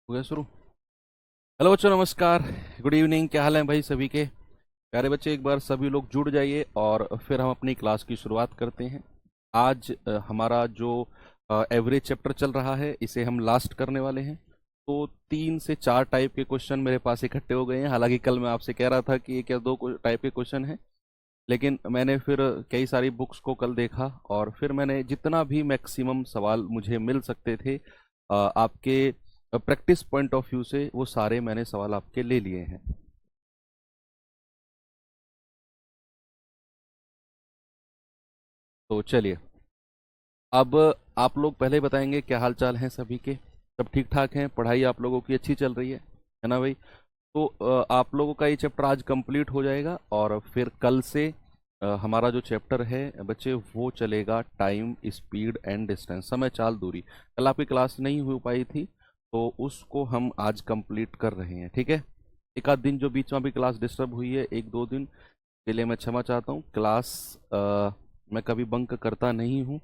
हो गया शुरू। हेलो बच्चों, नमस्कार। Good evening. क्या हाल है भाई सभी के? प्यारे बच्चे, एक बार सभी लोग जुड़ जाइए और फिर हम अपनी क्लास की शुरुआत करते हैं। आज हमारा जो एवरेज चैप्टर चल रहा है इसे हम लास्ट करने वाले हैं। तो 3 से 4 टाइप के क्वेश्चन मेरे पास इकट्ठे हो गए हैं। हालांकि कल मैं आपसे कह रहा था कि एक या दो टाइप के क्वेश्चन हैं, लेकिन मैंने फिर कई सारी बुक्स को कल देखा और फिर मैंने जितना भी मैक्सिमम सवाल मुझे मिल सकते थे आपके प्रैक्टिस पॉइंट ऑफ व्यू से, वो सारे मैंने सवाल आपके ले लिए हैं। तो चलिए, अब आप लोग पहले बताएंगे क्या हाल चाल हैं सभी के। सब ठीक ठाक हैं? पढ़ाई आप लोगों की अच्छी चल रही है ना भाई? तो आप लोगों का ये चैप्टर आज कंप्लीट हो जाएगा और फिर कल से हमारा जो चैप्टर है बच्चे वो चलेगा टाइम, स्पीड एंड डिस्टेंस, समय चाल दूरी। कल आपकी क्लास नहीं हो पाई थी तो उसको हम आज कंप्लीट कर रहे हैं, ठीक है? एक आध दिन जो बीच में अभी क्लास डिस्टर्ब हुई है, 1 2 दिन के लिए मैं क्षमा चाहता हूँ। क्लास मैं कभी बंक करता नहीं हूँ,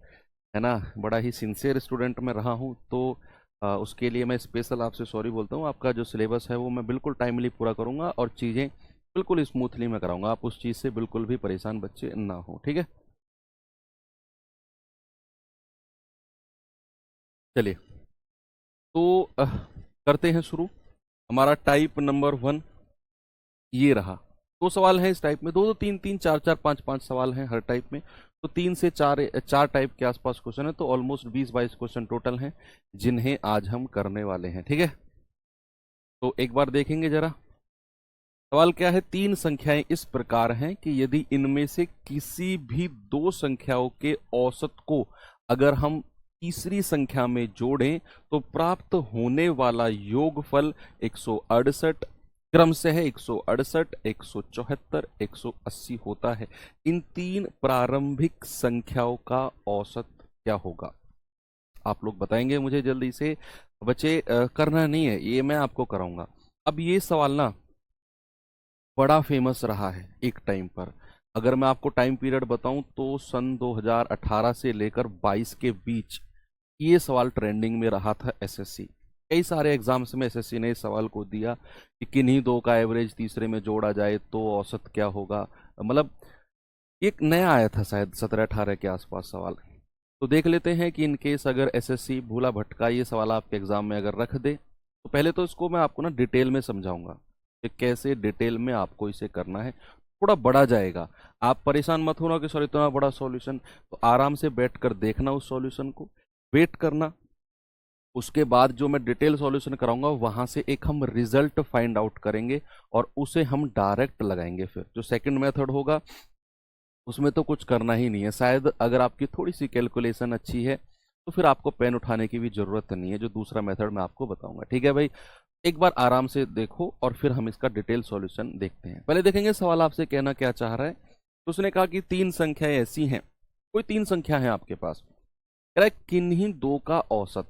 है ना? बड़ा ही सिंसियर स्टूडेंट मैं रहा हूँ, तो उसके लिए मैं स्पेशल आपसे सॉरी बोलता हूँ। आपका जो सिलेबस है वो मैं बिल्कुल टाइमली पूरा करूँगा और चीज़ें बिल्कुल स्मूथली मैं कराऊंगा। आप उस चीज़ से बिल्कुल भी परेशान बच्चे ना हो, ठीक है? चलिए, तो करते हैं शुरू। हमारा टाइप नंबर 1 ये रहा। 2 सवाल हैं इस टाइप में, दो दो तीन तीन चार चार पांच पांच सवाल हैं हर टाइप में। तो 3 से 4 चार टाइप के आसपास क्वेश्चन है, तो ऑलमोस्ट 20 22 क्वेश्चन टोटल हैं जिन्हें आज हम करने वाले हैं, ठीक है? तो एक बार देखेंगे जरा। सवाल क्या है? 3 संख्याएं इस प्रकार हैं कि यदि इनमें से किसी भी 2 संख्याओं के औसत को अगर हम तीसरी संख्या में जोड़ें तो प्राप्त होने वाला योगफल 168 क्रम से है, 168, 174, 180 होता है। इन 3 प्रारंभिक संख्याओं का औसत क्या होगा? आप लोग बताएंगे मुझे जल्दी से। बच्चे करना नहीं है, ये मैं आपको कराऊंगा। अब ये सवाल ना बड़ा फेमस रहा है एक टाइम पर। अगर मैं आपको टाइम पीरियड बताऊं तो सन 2018 से लेकर 22 के बीच ये सवाल ट्रेंडिंग में रहा था। एसएससी, कई सारे एग्जाम्स में एसएससी ने इस सवाल को दिया कि किन्हीं दो का एवरेज तीसरे में जोड़ा जाए तो औसत क्या होगा। मतलब एक नया आया था, शायद 17 18 के आसपास सवाल। तो देख लेते हैं कि इन केस अगर एसएससी भूला भटका ये सवाल आपके एग्जाम में अगर रख दे तो पहले तो इसको मैं आपको ना डिटेल में समझाऊंगा कि कैसे डिटेल में आपको इसे करना है। थोड़ा बड़ा जाएगा, आप परेशान मत होना कि सर इतना बड़ा सॉल्यूशन। तो आराम से बैठ कर देखना उस सॉल्यूशन को, वेट करना। उसके बाद जो मैं डिटेल सॉल्यूशन कराऊंगा वहां से एक हम रिजल्ट फाइंड आउट करेंगे और उसे हम डायरेक्ट लगाएंगे। फिर जो सेकंड मेथड होगा उसमें तो कुछ करना ही नहीं है। शायद अगर आपकी थोड़ी सी कैलकुलेशन अच्छी है तो फिर आपको पेन उठाने की भी जरूरत नहीं है, जो दूसरा मेथड मैं आपको बताऊंगा, ठीक है भाई? एक बार आराम से देखो और फिर हम इसका डिटेल सॉल्यूशन देखते हैं। पहले देखेंगे सवाल आपसे कहना क्या चाह रहा है। तो उसने कहा कि 3 संख्याएं ऐसी हैं, कोई 3 संख्या है आपके पास, कह रहा है किन्हीं दो का औसत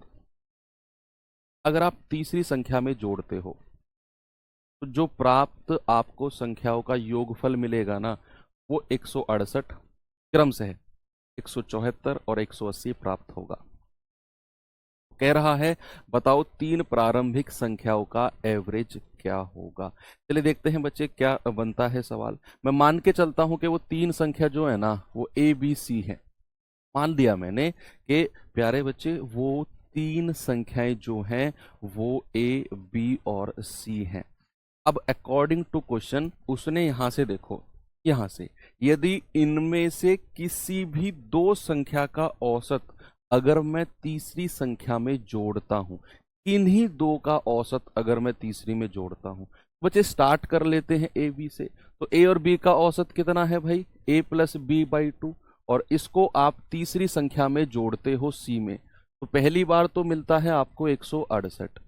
अगर आप तीसरी संख्या में जोड़ते हो तो जो प्राप्त आपको संख्याओं का योगफल मिलेगा ना, वो 168 क्रम से है, 174 और 180 प्राप्त होगा। कह रहा है बताओ 3 प्रारंभिक संख्याओं का एवरेज क्या होगा। चलिए देखते हैं बच्चे क्या बनता है सवाल। मैं मान के चलता हूं कि वो 3 संख्या जो है ना वो ए बी सी है। मान दिया मैंने कि प्यारे बच्चे वो 3 संख्याएं जो हैं वो ए बी और सी हैं। अब अकॉर्डिंग टू क्वेश्चन उसने यहां से देखो, यहां से यदि इनमें से किसी भी 2 संख्या का औसत अगर मैं तीसरी संख्या में जोड़ता हूं, किन्हीं दो का औसत अगर मैं तीसरी में जोड़ता हूं। बच्चे स्टार्ट कर लेते हैं ए बी से। तो ए और बी का औसत कितना है भाई? ए प्लस बी बाई टू। और इसको आप तीसरी संख्या में जोड़ते हो सी में, तो पहली बार तो मिलता है आपको 168।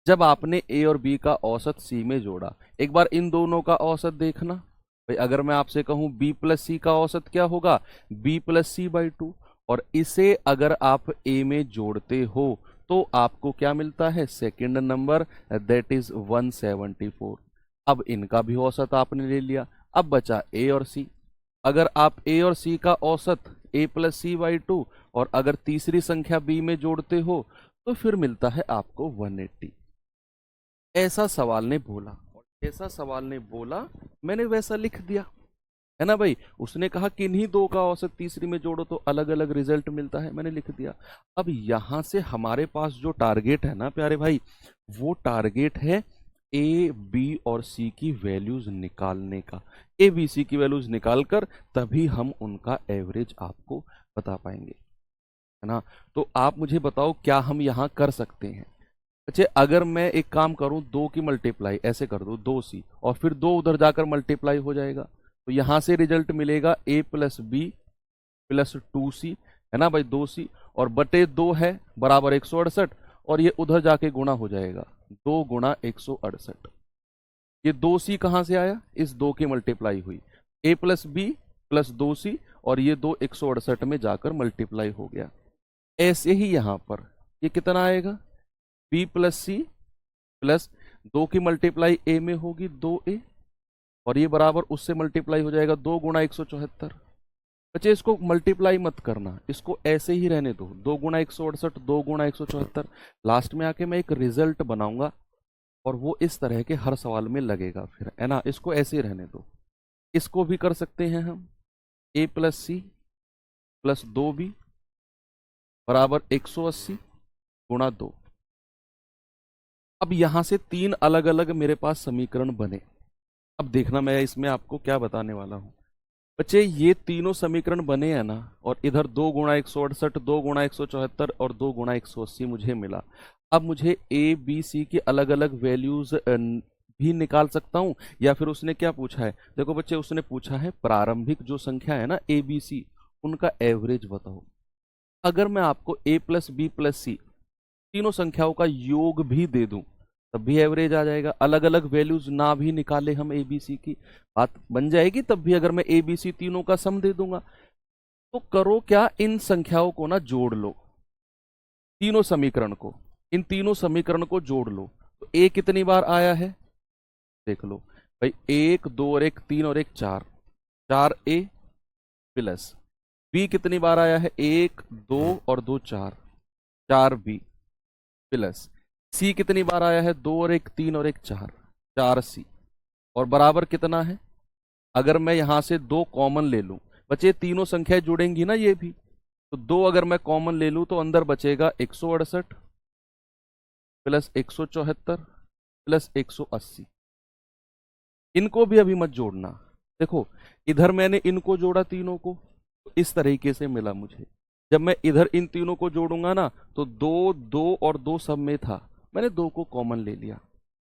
जब आपने ए और बी का औसत सी में जोड़ा, एक बार इन दोनों का औसत देखना भाई। अगर मैं आपसे कहूं बी प्लस सी का औसत क्या होगा? B plus C by two. और इसे अगर आप ए में जोड़ते हो तो आपको क्या मिलता है? Second number, that is 174। अब इनका भी औसत आपने ले लिया। अब बचा ए और सी। अगर आप ए और सी का औसत ए प्लस सी बाई टू और अगर तीसरी संख्या बी में जोड़ते हो तो फिर मिलता है आपको 180। ऐसा सवाल ने बोला, और जैसा सवाल ने बोला मैंने वैसा लिख दिया, है ना भाई। उसने कहा कि इन्हीं दो का औसत तीसरी में जोड़ो तो अलग अलग रिजल्ट मिलता है, मैंने लिख दिया। अब यहां से हमारे पास जो टारगेट है ना प्यारे भाई, वो टारगेट है ए बी और सी की वैल्यूज निकालने का। ए बी सी की वैल्यूज निकालकर तभी हम उनका एवरेज आपको बता पाएंगे, है ना। तो आप मुझे बताओ क्या हम यहां कर सकते हैं। अच्छा, अगर मैं एक काम करूं, दो की मल्टीप्लाई ऐसे कर दूं, 2c, और फिर दो उधर जाकर मल्टीप्लाई हो जाएगा, तो यहां से रिजल्ट मिलेगा a plus B plus 2c, है ना भाई, 2c, और बटे 2 है बराबर 168, और ये उधर जाके गुणा हो जाएगा, 2 गुणा 168। ये 2c कहां से आया, इस दो की मल्टीप्लाई हुई, a plus B plus 2c, और ये दो 168 में जाकर मल्टीप्लाई हो गया। ऐसे ही यहां पर ये कितना आएगा, b प्लस सी प्लस 2 की मल्टीप्लाई a में होगी 2a, और ये बराबर उससे मल्टीप्लाई हो जाएगा 2 गुणा 174। बच्चे इसको मल्टीप्लाई मत करना, इसको ऐसे ही रहने दो, 2 गुणा 168, 2 गुणा 174। लास्ट में आके मैं एक रिजल्ट बनाऊंगा और वो इस तरह के हर सवाल में लगेगा फिर, है ना। इसको ऐसे ही रहने दो। इसको भी कर सकते हैं हम, a plus C plus 2b बराबर 180 गुणा 2। अब यहां से तीन अलग अलग मेरे पास समीकरण बने। अब देखना मैं इसमें आपको क्या बताने वाला हूं। बच्चे ये तीनों समीकरण बने हैं ना, और इधर 2 गुणा 168, 2 गुणा 174 और 2 गुणा 180 मुझे मिला। अब मुझे ए बी सी की अलग अलग वैल्यूज भी निकाल सकता हूं, या फिर उसने क्या पूछा है, देखो बच्चे उसने पूछा है प्रारंभिक जो संख्या है ना ए बी सी, उनका एवरेज बताओ। अगर मैं आपको a प्लस बी प्लस सी तीनों संख्याओं का योग भी दे दूं तब भी एवरेज आ जाएगा। अलग अलग वैल्यूज ना भी निकाले हम ए बी सी की, बात बन जाएगी तब भी, अगर मैं ए बी सी तीनों का सम दे दूंगा। तो करो क्या, इन संख्याओं को ना जोड़ लो, तीनों समीकरण को, इन तीनों समीकरण को जोड़ लो। तो ए कितनी बार आया है देख लो भाई, 1 2 और 1 3 और 1 4, 4a प्लस बी कितनी बार आया है, 1 2 और 2 4, 4b प्लस सी कितनी बार आया है, 2 और 1 3 और 1 4, 4c, और बराबर कितना है। अगर मैं यहां से दो कॉमन ले लूं, बचे तीनों संख्याएं जुड़ेंगी ना ये भी, तो दो अगर मैं कॉमन ले लूं तो अंदर बचेगा 168 प्लस 174 प्लस 180। इनको भी अभी मत जोड़ना। देखो इधर मैंने इनको जोड़ा तीनों को, तो इस तरीके से मिला मुझे। जब मैं इधर इन तीनों को जोड़ूंगा ना, तो 2 2 और 2 सब में था, मैंने 2 को कॉमन ले लिया,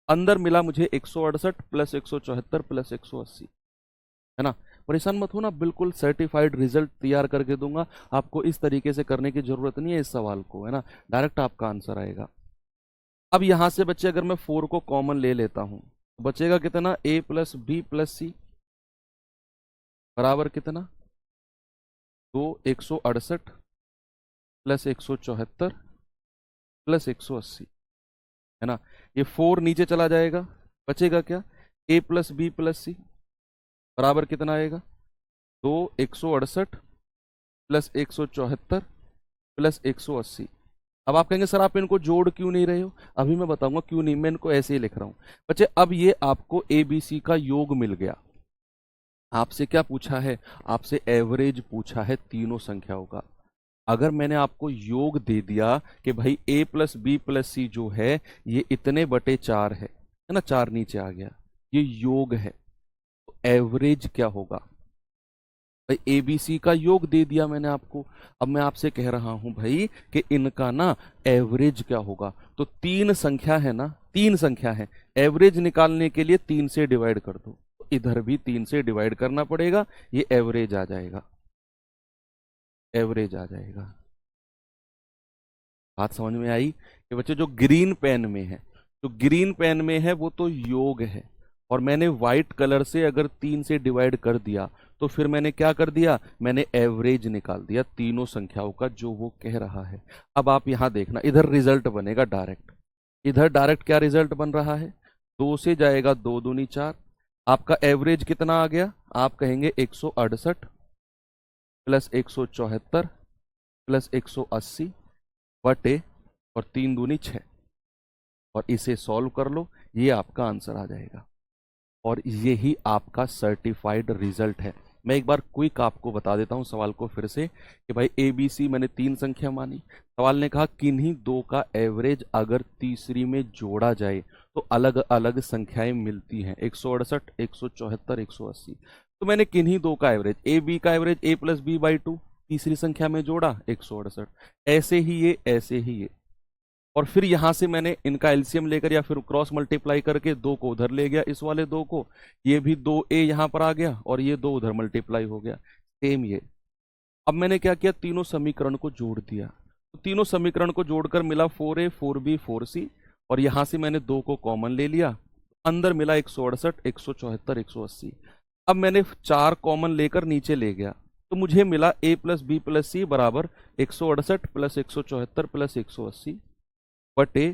अंदर मिला मुझे 168 प्लस 174 प्लस 180, है ना। परेशान मत हो ना, बिल्कुल सर्टिफाइड रिजल्ट तैयार करके दूंगा आपको। इस तरीके से करने की जरूरत नहीं है इस सवाल को, है ना, डायरेक्ट आपका आंसर आएगा। अब यहां से बच्चे अगर मैं 4 को कॉमन ले लेता हूं तो बचेगा कितना, a प्लस बी प्लस सी बराबर कितना, 2 168 प्लस 174 प्लस 180, है ना। ये 4 नीचे चला जाएगा, बचेगा क्या, a प्लस बी प्लस सी बराबर कितना आएगा, 2 168 प्लस 174 प्लस 180। अब आप कहेंगे सर आप इनको जोड़ क्यों नहीं रहे हो, अभी मैं बताऊंगा क्यों नहीं, मैं इनको ऐसे ही लिख रहा हूं। बच्चे अब ये आपको ए बी सी का योग मिल गया। आपसे क्या पूछा है, आपसे एवरेज पूछा है तीनों संख्याओं का। अगर मैंने आपको योग दे दिया कि भाई a प्लस बी प्लस सी जो है ये इतने बटे 4 है ना, 4 नीचे आ गया, ये योग है, तो एवरेज क्या होगा भाई, ए बी सी का योग दे दिया मैंने आपको। अब मैं आपसे कह रहा हूं भाई कि इनका ना एवरेज क्या होगा। तो तीन संख्या है ना, तीन संख्या है, एवरेज निकालने के लिए 3 से डिवाइड कर दो, तो इधर भी 3 से डिवाइड करना पड़ेगा, ये एवरेज आ जाएगा, एवरेज आ जाएगा। बात समझ में आई कि बच्चे जो ग्रीन पेन में है, जो ग्रीन पेन में है वो तो योग है, और मैंने व्हाइट कलर से अगर 3 से डिवाइड कर दिया तो फिर मैंने क्या कर दिया, मैंने एवरेज निकाल दिया तीनों संख्याओं का जो वो कह रहा है। अब आप यहां देखना, इधर रिजल्ट बनेगा डायरेक्ट, इधर डायरेक्ट क्या रिजल्ट बन रहा है, 2 से जाएगा 2 दूनी 4, आपका एवरेज कितना आ गया, आप कहेंगे 168 प्लस 174 प्लस 180 बटे, और 3 दूनी 6, और इसे सॉल्व कर लो, ये आपका आंसर आ जाएगा और यही आपका सर्टिफाइड रिजल्ट है। मैं एक बार क्विक आपको बता देता हूं सवाल को फिर से कि भाई ए बी सी मैंने 3 संख्या मानी। सवाल ने कहा किन्हीं दो का एवरेज अगर तीसरी में जोड़ा जाए तो अलग अलग संख्याएं मिलती हैं, 168, 174, 180। तो मैंने किन्हीं दो का एवरेज, ए बी का average a plus B by 2 तीसरी संख्या में जोड़ा 168, ऐसे ही ये, ऐसे ही ये, और फिर यहां से मैंने इनका एलसीएम लेकर या फिर क्रॉस मल्टीप्लाई करके दो को उधर ले गया, इस वाले दो को, ये भी 2a यहां पर आ गया और ये दो उधर मल्टीप्लाई हो गया, सेम ये। अब मैंने क्या किया, तीनों समीकरण को जोड़ दिया, तो तीनों समीकरण को जोड़कर मिला 4a 4b 4c, और यहां से मैंने दो को कॉमन ले लिया, अंदर मिला 168, 174, 180। अब मैंने 4 कॉमन लेकर नीचे ले गया, तो मुझे मिला a प्लस बी प्लस सी बराबर 168 प्लस 174 प्लस 180 बटे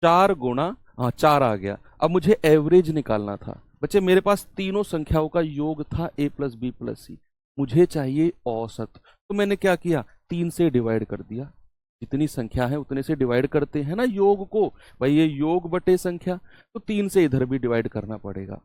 4 गुणा, हाँ 4 आ गया। अब मुझे एवरेज निकालना था बच्चे, मेरे पास तीनों संख्याओं का योग था a प्लस बी प्लस सी, मुझे चाहिए औसत। तो मैंने क्या किया, 3 से डिवाइड कर दिया, जितनी संख्या है उतने से डिवाइड करते हैं ना योग को, भाई ये योग बटे संख्या, तो 3 से इधर भी डिवाइड करना पड़ेगा।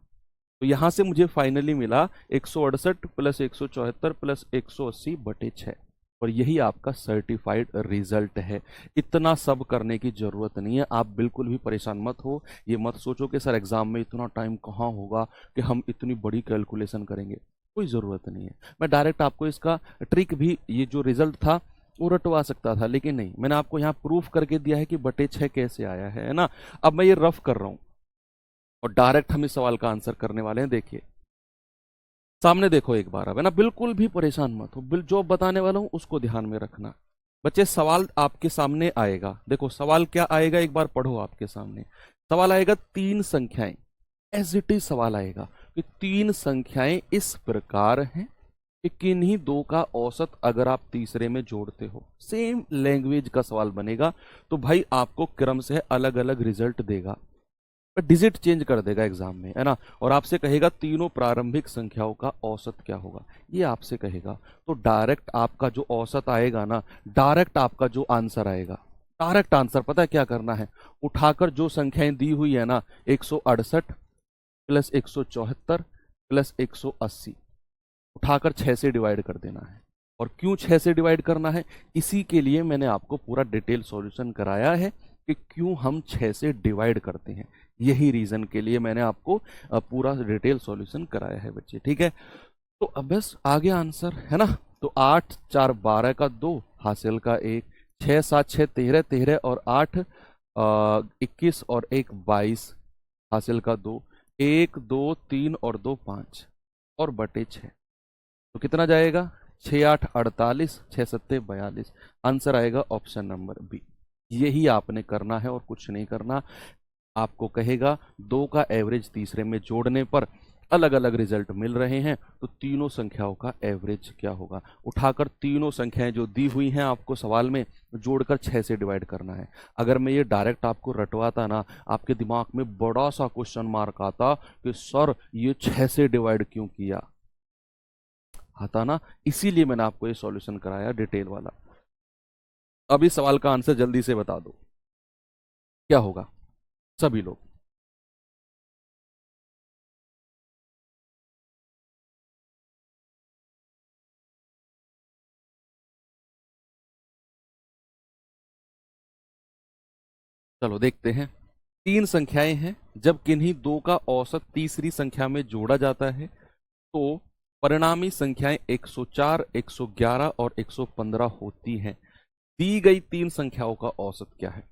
तो यहां से मुझे फाइनली मिला 168 प्लस 174 प्लस 180 बटे 6, और यही आपका सर्टिफाइड रिजल्ट है। इतना सब करने की जरूरत नहीं है, आप बिल्कुल भी परेशान मत हो, ये मत सोचो कि सर एग्जाम में इतना टाइम कहाँ होगा कि हम इतनी बड़ी कैलकुलेशन करेंगे, कोई ज़रूरत नहीं है। मैं डायरेक्ट आपको इसका ट्रिक भी, ये जो रिजल्ट था वो रटवा सकता था, लेकिन नहीं, मैंने आपको यहाँ प्रूफ करके दिया है कि बटे 6 कैसे आया है ना। अब मैं ये रफ कर रहा हूँ और डायरेक्ट हम इस सवाल का आंसर करने वाले हैं। देखिए सामने देखो एक बार, अब है ना, बिल्कुल भी परेशान मत हो, जो बताने वाला हूं उसको ध्यान में रखना। बच्चे सवाल आपके सामने आएगा, देखो सवाल क्या आएगा, एक बार पढ़ो आपके सामने। सवाल आएगा 3 संख्याएं, एज इट इज सवाल आएगा कि 3 संख्याएं इस प्रकार हैं कि किन्हीं दो का औसत अगर आप तीसरे में जोड़ते हो, सेम लैंग्वेज का सवाल बनेगा। तो भाई आपको क्रम से अलग अलग रिजल्ट देगा, डिजिट चेंज कर देगा एग्जाम में, है ना, और आपसे कहेगा तीनों प्रारंभिक संख्याओं का औसत क्या होगा, ये आपसे कहेगा। तो डायरेक्ट आपका जो औसत आएगा ना, डायरेक्ट आपका जो आंसर आएगा, डायरेक्ट आंसर पता है क्या करना है, उठाकर जो संख्याएं दी हुई है ना, 168 प्लस 174 प्लस 180, उठाकर 6 से डिवाइड कर देना है। और क्यों 6 से डिवाइड करना है, इसी के लिए मैंने आपको पूरा डिटेल सॉल्यूशन कराया है कि क्यों हम 6 से डिवाइड करते हैं, यही रीजन के लिए मैंने आपको पूरा डिटेल सॉल्यूशन कराया है बच्चे, ठीक है। तो अब बस आगे आंसर है ना, तो 8 4 12 का 2 हासिल का 1, 6 7 6 13 13 और 8 21 और 1 22 हासिल का 2, 1 2 3 और 2 5 और बटे 6, तो कितना जाएगा, 6 8 48, 6 7 42, आंसर आएगा ऑप्शन नंबर बी। यही आपने करना है और कुछ नहीं करना। आपको कहेगा दो का एवरेज तीसरे में जोड़ने पर अलग अलग रिजल्ट मिल रहे हैं, तो तीनों संख्याओं का एवरेज क्या होगा, उठाकर तीनों संख्याएं जो दी हुई हैं आपको सवाल में जोड़कर 6 से डिवाइड करना है। अगर मैं ये डायरेक्ट आपको रटवाता ना, आपके दिमाग में बड़ा सा क्वेश्चन मार्क आता कि सर ये 6 से डिवाइड क्यों किया, आता ना, इसीलिए मैंने आपको ये सॉल्यूशन कराया डिटेल वाला। अब इस सवाल का आंसर जल्दी से बता दो, क्या होगा सभी लोग। चलो देखते हैं। 3 संख्याएं हैं, जब किन्हीं दो का औसत तीसरी संख्या में जोड़ा जाता है तो परिणामी संख्याएं 104, 111 और 115 होती हैं। दी गई 3 संख्याओं का औसत क्या है।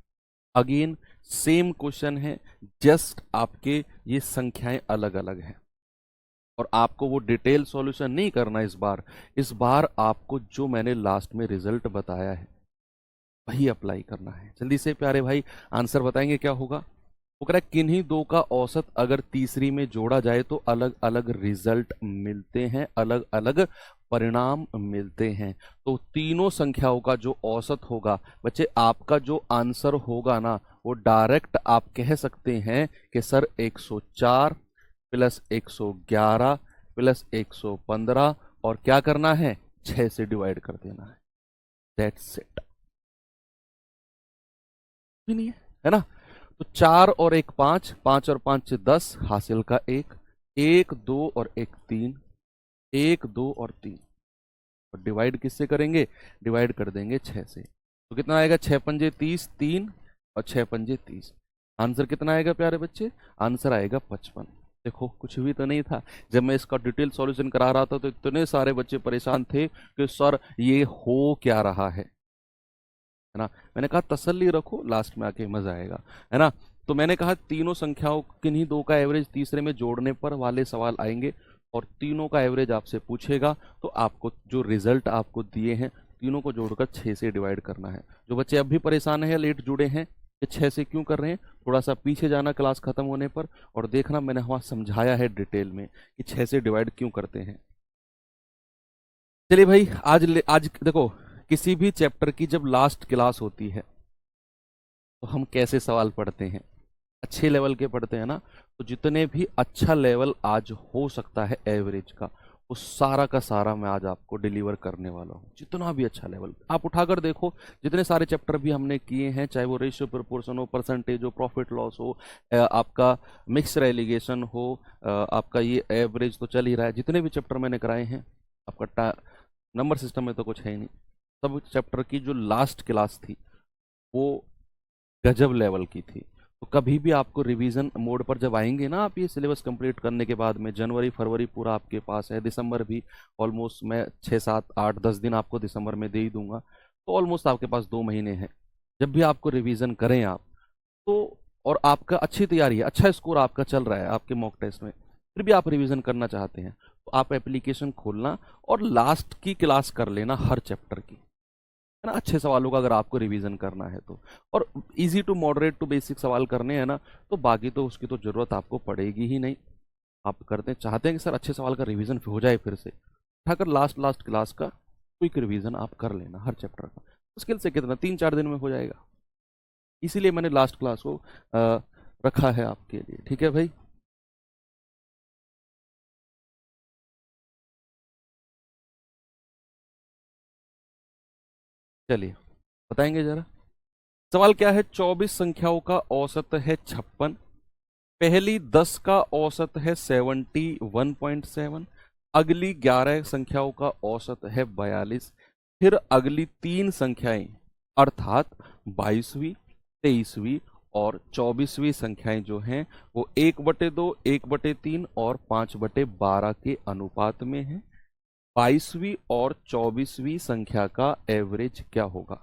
अगेन सेम क्वेश्चन है, जस्ट आपके ये संख्याएं अलग अलग हैं और आपको वो डिटेल सॉल्यूशन नहीं करना इस बार आपको जो मैंने लास्ट में रिजल्ट बताया है वही अप्लाई करना है। जल्दी से प्यारे भाई आंसर बताएंगे क्या होगा। वो कह रहा है किन्हीं दो का औसत अगर तीसरी में जोड़ा जाए तो अलग अलग रिजल्ट मिलते हैं, अलग अलग परिणाम मिलते हैं। तो तीनों संख्याओं का जो औसत होगा बच्चे, आपका जो आंसर होगा ना, वो डायरेक्ट आप कह सकते हैं कि सर 104 प्लस 111 प्लस 115 और क्या करना है, 6 से डिवाइड कर देना है, दैट्स इट। नहीं है ना। तो 4 और 1 5, 5 और 5 10, हासिल का 1, 1 2 और 1 3, 1 2 और 3, और डिवाइड किससे करेंगे, डिवाइड कर देंगे 6 से। तो कितना आएगा, 6 पंजे 30, 3 और 6 पंजे 30। आंसर कितना आएगा प्यारे बच्चे, आंसर आएगा 55। देखो कुछ भी तो नहीं था। जब मैं इसका डिटेल सॉल्यूशन करा रहा था तो इतने सारे बच्चे परेशान थे कि सर ये हो क्या रहा है ना। मैंने कहा तसल्ली रखो, लास्ट में आके मजा आएगा, है ना। तो मैंने कहा तीनों संख्याओं किन्हीं दो का एवरेज तीसरे में जोड़ने पर वाले सवाल आएंगे, और तीनों का एवरेज आपसे पूछेगा, तो आपको जो रिजल्ट आपको दिए हैं तीनों को जोड़कर 6 से डिवाइड करना है। जो बच्चे अब भी परेशान है, लेट जुड़े हैं कि 6 से क्यों कर रहे हैं, थोड़ा सा पीछे जाना क्लास खत्म होने पर और देखना, मैंने वहां समझाया है डिटेल में कि 6 से डिवाइड क्यों करते हैं। चलिए भाई, आज देखो, किसी भी चैप्टर की जब लास्ट क्लास होती है तो हम कैसे सवाल पढ़ते हैं, अच्छे लेवल के पढ़ते हैं ना। तो जितने भी अच्छा लेवल आज हो सकता है एवरेज का, वो सारा का सारा मैं आज आपको डिलीवर करने वाला हूँ। जितना भी अच्छा लेवल आप उठाकर देखो, जितने सारे चैप्टर भी हमने किए हैं, चाहे वो रेशियो प्रोपोर्शन हो, परसेंटेज हो, प्रॉफिट लॉस हो, आपका मिक्स रेलिगेशन हो, आपका ये एवरेज तो चल ही रहा है, जितने भी चैप्टर मैंने कराए हैं, आपका नंबर सिस्टम में तो कुछ है ही नहीं। सब चैप्टर की जो लास्ट क्लास थी वो गजब लेवल की थी। तो कभी भी आपको रिवीजन मोड पर जब आएंगे ना, आप ये सिलेबस कंप्लीट करने के बाद में, जनवरी फरवरी पूरा आपके पास है, दिसंबर भी ऑलमोस्ट मैं 6 7 8 10 दिन आपको दिसंबर में दे ही दूंगा, तो ऑलमोस्ट आपके पास 2 महीने हैं। जब भी आपको रिवीजन करें आप, तो और आपका अच्छी तैयारी है, अच्छा स्कोर आपका चल रहा है आपके मॉक टेस्ट में, फिर भी आप रिवीजन करना चाहते हैं, तो आप एप्लीकेशन खोलना और लास्ट की क्लास कर लेना हर चैप्टर की, है ना। अच्छे सवालों का अगर आपको रिवीजन करना है तो, और easy to moderate to basic सवाल करने हैं ना, तो बाकी तो उसकी तो जरूरत आपको पड़ेगी ही नहीं। आप करते चाहते हैं कि सर अच्छे सवाल का रिवीजन हो जाए, फिर से उठाकर लास्ट लास्ट क्लास का क्विक रिवीजन आप कर लेना हर चैप्टर का। मुश्किल से कितना 3 4 दिन में हो जाएगा, इसीलिए मैंने लास्ट क्लास को रखा है आपके लिए, ठीक है भाई। चलिए बताएंगे जरा, सवाल क्या है। 24 संख्याओं का औसत है 56, पहली 10 का औसत है 71.7, अगली 11 संख्याओं का औसत है 42, फिर अगली 3 संख्याएं अर्थात 22वीं 23वीं और 24वीं संख्याएं जो हैं वो 1/2 1/3 और 5/12 के अनुपात में है। 22वीं और 24वीं संख्या का एवरेज क्या होगा।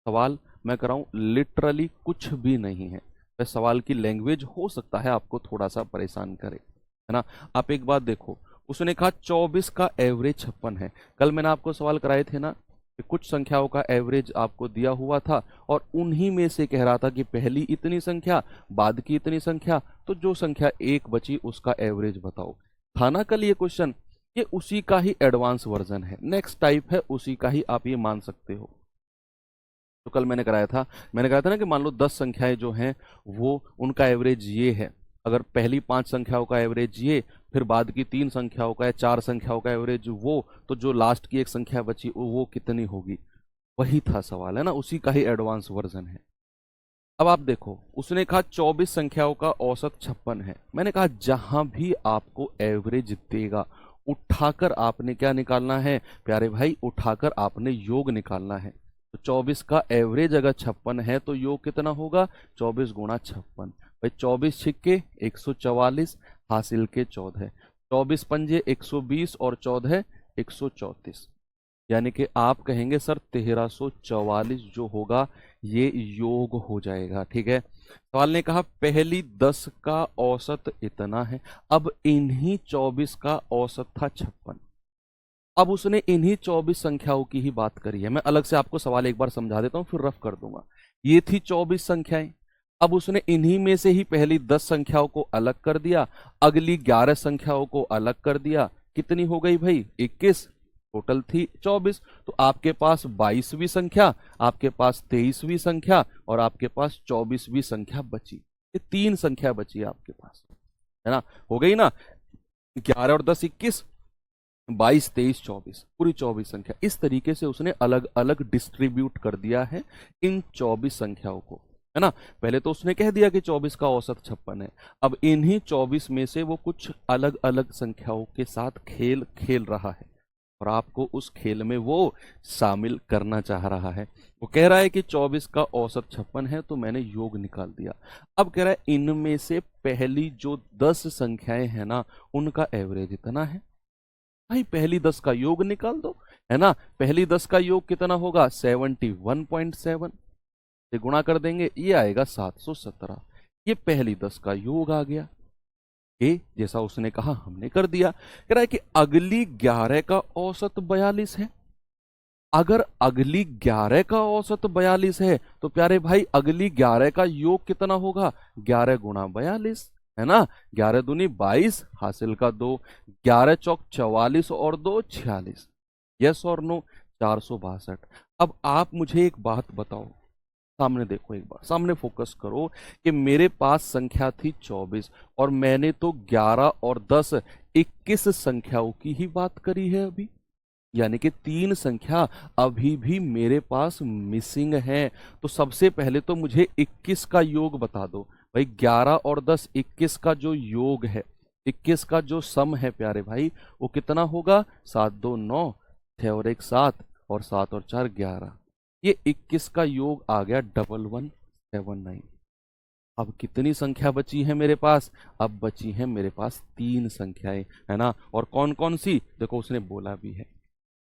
सवाल मैं कराऊं, लिटरली कुछ भी नहीं है, बस सवाल की लैंग्वेज हो सकता है आपको थोड़ा सा परेशान करे, है ना। आप एक बात देखो, उसने कहा 24 का एवरेज 56 है। कल मैंने आपको सवाल कराए थे ना कि कुछ संख्याओं का एवरेज आपको दिया हुआ था, और उन्हीं में से कह रहा था कि पहली इतनी संख्या, बाद की इतनी संख्या, तो जो संख्या एक बची उसका एवरेज बताओ। था ना कल ये क्वेश्चन, ये उसी का ही एडवांस वर्जन है, नेक्स्ट टाइप है, उसी का ही आप ये मान सकते हो। तो कल मैंने कहा था ना कि मान लो 10 संख्याएं जो हैं वो उनका एवरेज ये है, अगर पहली 5 संख्याओं का एवरेज ये, फिर बाद की 3 संख्याओं का या 4 संख्याओं का एवरेज वो, तो जो लास्ट की एक संख्या बची वो कितनी होगी। वही था सवाल, है ना, उसी का ही एडवांस वर्जन है। अब आप देखो, उसने कहा 24 संख्याओं का औसत 56 है। मैंने कहा जहां भी आपको एवरेज देगा, उठाकर आपने क्या निकालना है प्यारे भाई, उठाकर आपने योग निकालना है। तो 24 का एवरेज अगर 56 है तो योग कितना होगा, 24 गुणा 56। भाई 24 छिक्के 144, हासिल के 14, 24 पंजे 120 और 14 134, यानी कि आप कहेंगे सर 1344 जो होगा ये योग हो जाएगा, ठीक है। सवाल ने कहा पहली 10 का औसत इतना है, अब इन्हीं 24 का औसत था 56, अब उसने इन्हीं 24 संख्याओं की ही बात करी है। मैं अलग से आपको सवाल एक बार समझा देता हूं, फिर रफ कर दूंगा। ये थी 24 संख्याएं, अब उसने इन्हीं में से ही पहली 10 संख्याओं को अलग कर दिया, अगली 11 संख्याओं को अलग कर दिया, कितनी हो गई भाई 21, टोटल थी 24। तो आपके पास 22वीं संख्या, आपके पास 23वीं संख्या और आपके पास 24वीं संख्या बची। ये 3 संख्या बची आपके पास, है ना। हो गई ना, 11 और 10 21, 22 23 24, पूरी 24 संख्या। इस तरीके से उसने अलग अलग डिस्ट्रीब्यूट कर दिया है इन 24 संख्याओं को, है ना। पहले तो उसने कह दिया कि 24 का औसत 56 है। अब इन्हीं 24 में से वो कुछ अलग अलग संख्याओं के साथ खेल खेल रहा है और आपको उस खेल में वो शामिल करना चाह रहा है। वो कह रहा है कि 24 का औसत 56 है, तो मैंने योग निकाल दिया। अब कह रहा है इनमें से पहली जो 10 संख्याएं हैं ना, उनका एवरेज इतना है। भाई पहली 10 का योग निकाल दो, है ना। पहली 10 का योग कितना होगा, 71.7 से गुणा कर देंगे, ये आएगा 717। ये पहली 10 का योग आ गया। जैसा उसने कहा हमने कर दिया। कह रहा है कि अगली 11 का औसत 42 है। अगर अगली 11 का औसत 42 है तो प्यारे भाई अगली 11 का योग कितना होगा, 11 गुणा 42, है ना। 11 दूनी 22, हासिल का 2, 11 चौक 44 और 2 46। यस और नो, 462। अब आप मुझे एक बात बताओ, सामने देखो एक बार, सामने फोकस करो कि मेरे पास संख्या थी 24 और मैंने तो 11 और 10 21 संख्याओं की ही बात करी है अभी। यानी कि 3 संख्या अभी भी मेरे पास मिसिंग है। तो सबसे पहले तो मुझे 21 का योग बता दो भाई। 11 और 10 21 का जो योग है, 21 का जो सम है प्यारे भाई, वो कितना होगा, 7 2 9, 6 और 1 7 और 7 और 4 11। ये 21 का योग आ गया 1179। अब कितनी संख्या बची है मेरे पास, अब बची है मेरे पास 3 संख्याएं, है ना। और कौन कौन सी, देखो उसने बोला भी है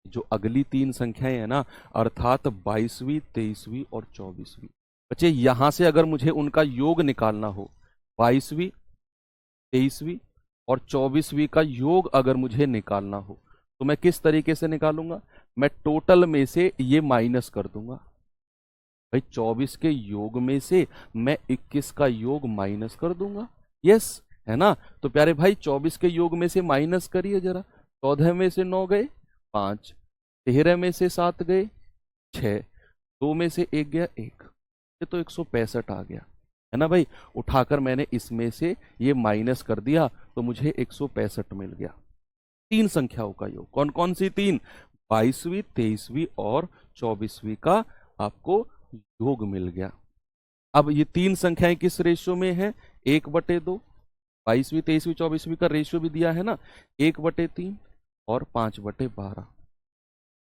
जो अगली 3 संख्याएं है ना, अर्थात 22वीं 23वीं और 24वीं। बच्चे यहां से अगर मुझे उनका योग निकालना हो, 22वीं 23वीं और 24वीं का योग अगर मुझे निकालना हो, तो मैं किस तरीके से निकालूंगा, मैं टोटल में से ये माइनस कर दूंगा। भाई 24 के योग में से मैं 21 का योग माइनस कर दूंगा। यस, है ना। तो प्यारे भाई 24 के योग में से माइनस करिए जरा। 14 में से 9 गए 5, 13 में से 7 गए 6, 2 में से 1 गया 1, ये तो 165 आ गया, है ना भाई। उठाकर मैंने इसमें से ये माइनस कर दिया तो मुझे 165 मिल गया। 3 संख्याओं का योग, कौन कौन सी 3, 22वीं 23वीं और 24वीं का आपको योग मिल गया। अब ये 3 संख्याएं किस रेशियो में है, 1/2। 22वीं 23वीं 24वीं का रेशियो भी दिया है ना, 1/3 और 5/12।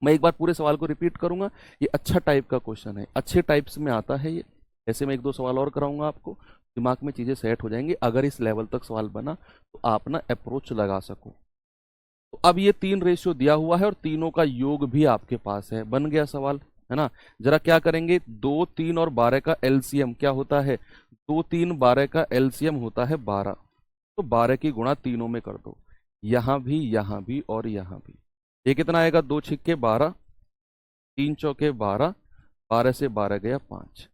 मैं एक बार पूरे सवाल को रिपीट करूंगा, ये अच्छा टाइप का क्वेश्चन है, अच्छे टाइप्स में आता है ये। ऐसे मैं 1-2 सवाल और कराऊंगा आपको, दिमाग में चीजें सेट हो जाएंगी। अगर इस लेवल तक सवाल बना तो आप ना अप्रोच लगा सको। तो अब ये 3 रेशियो दिया हुआ है और तीनों का योग भी आपके पास है, बन गया सवाल, है ना। जरा क्या करेंगे, 2 3 और 12 का एलसीएम क्या होता है, 2 3 12 का एलसीएम होता है 12। तो 12 की गुणा तीनों में कर दो, यहां भी और यहां भी। ये कितना आएगा, 2 छिक्के 12, 3 चौके 12, 12 से 12 गया 5,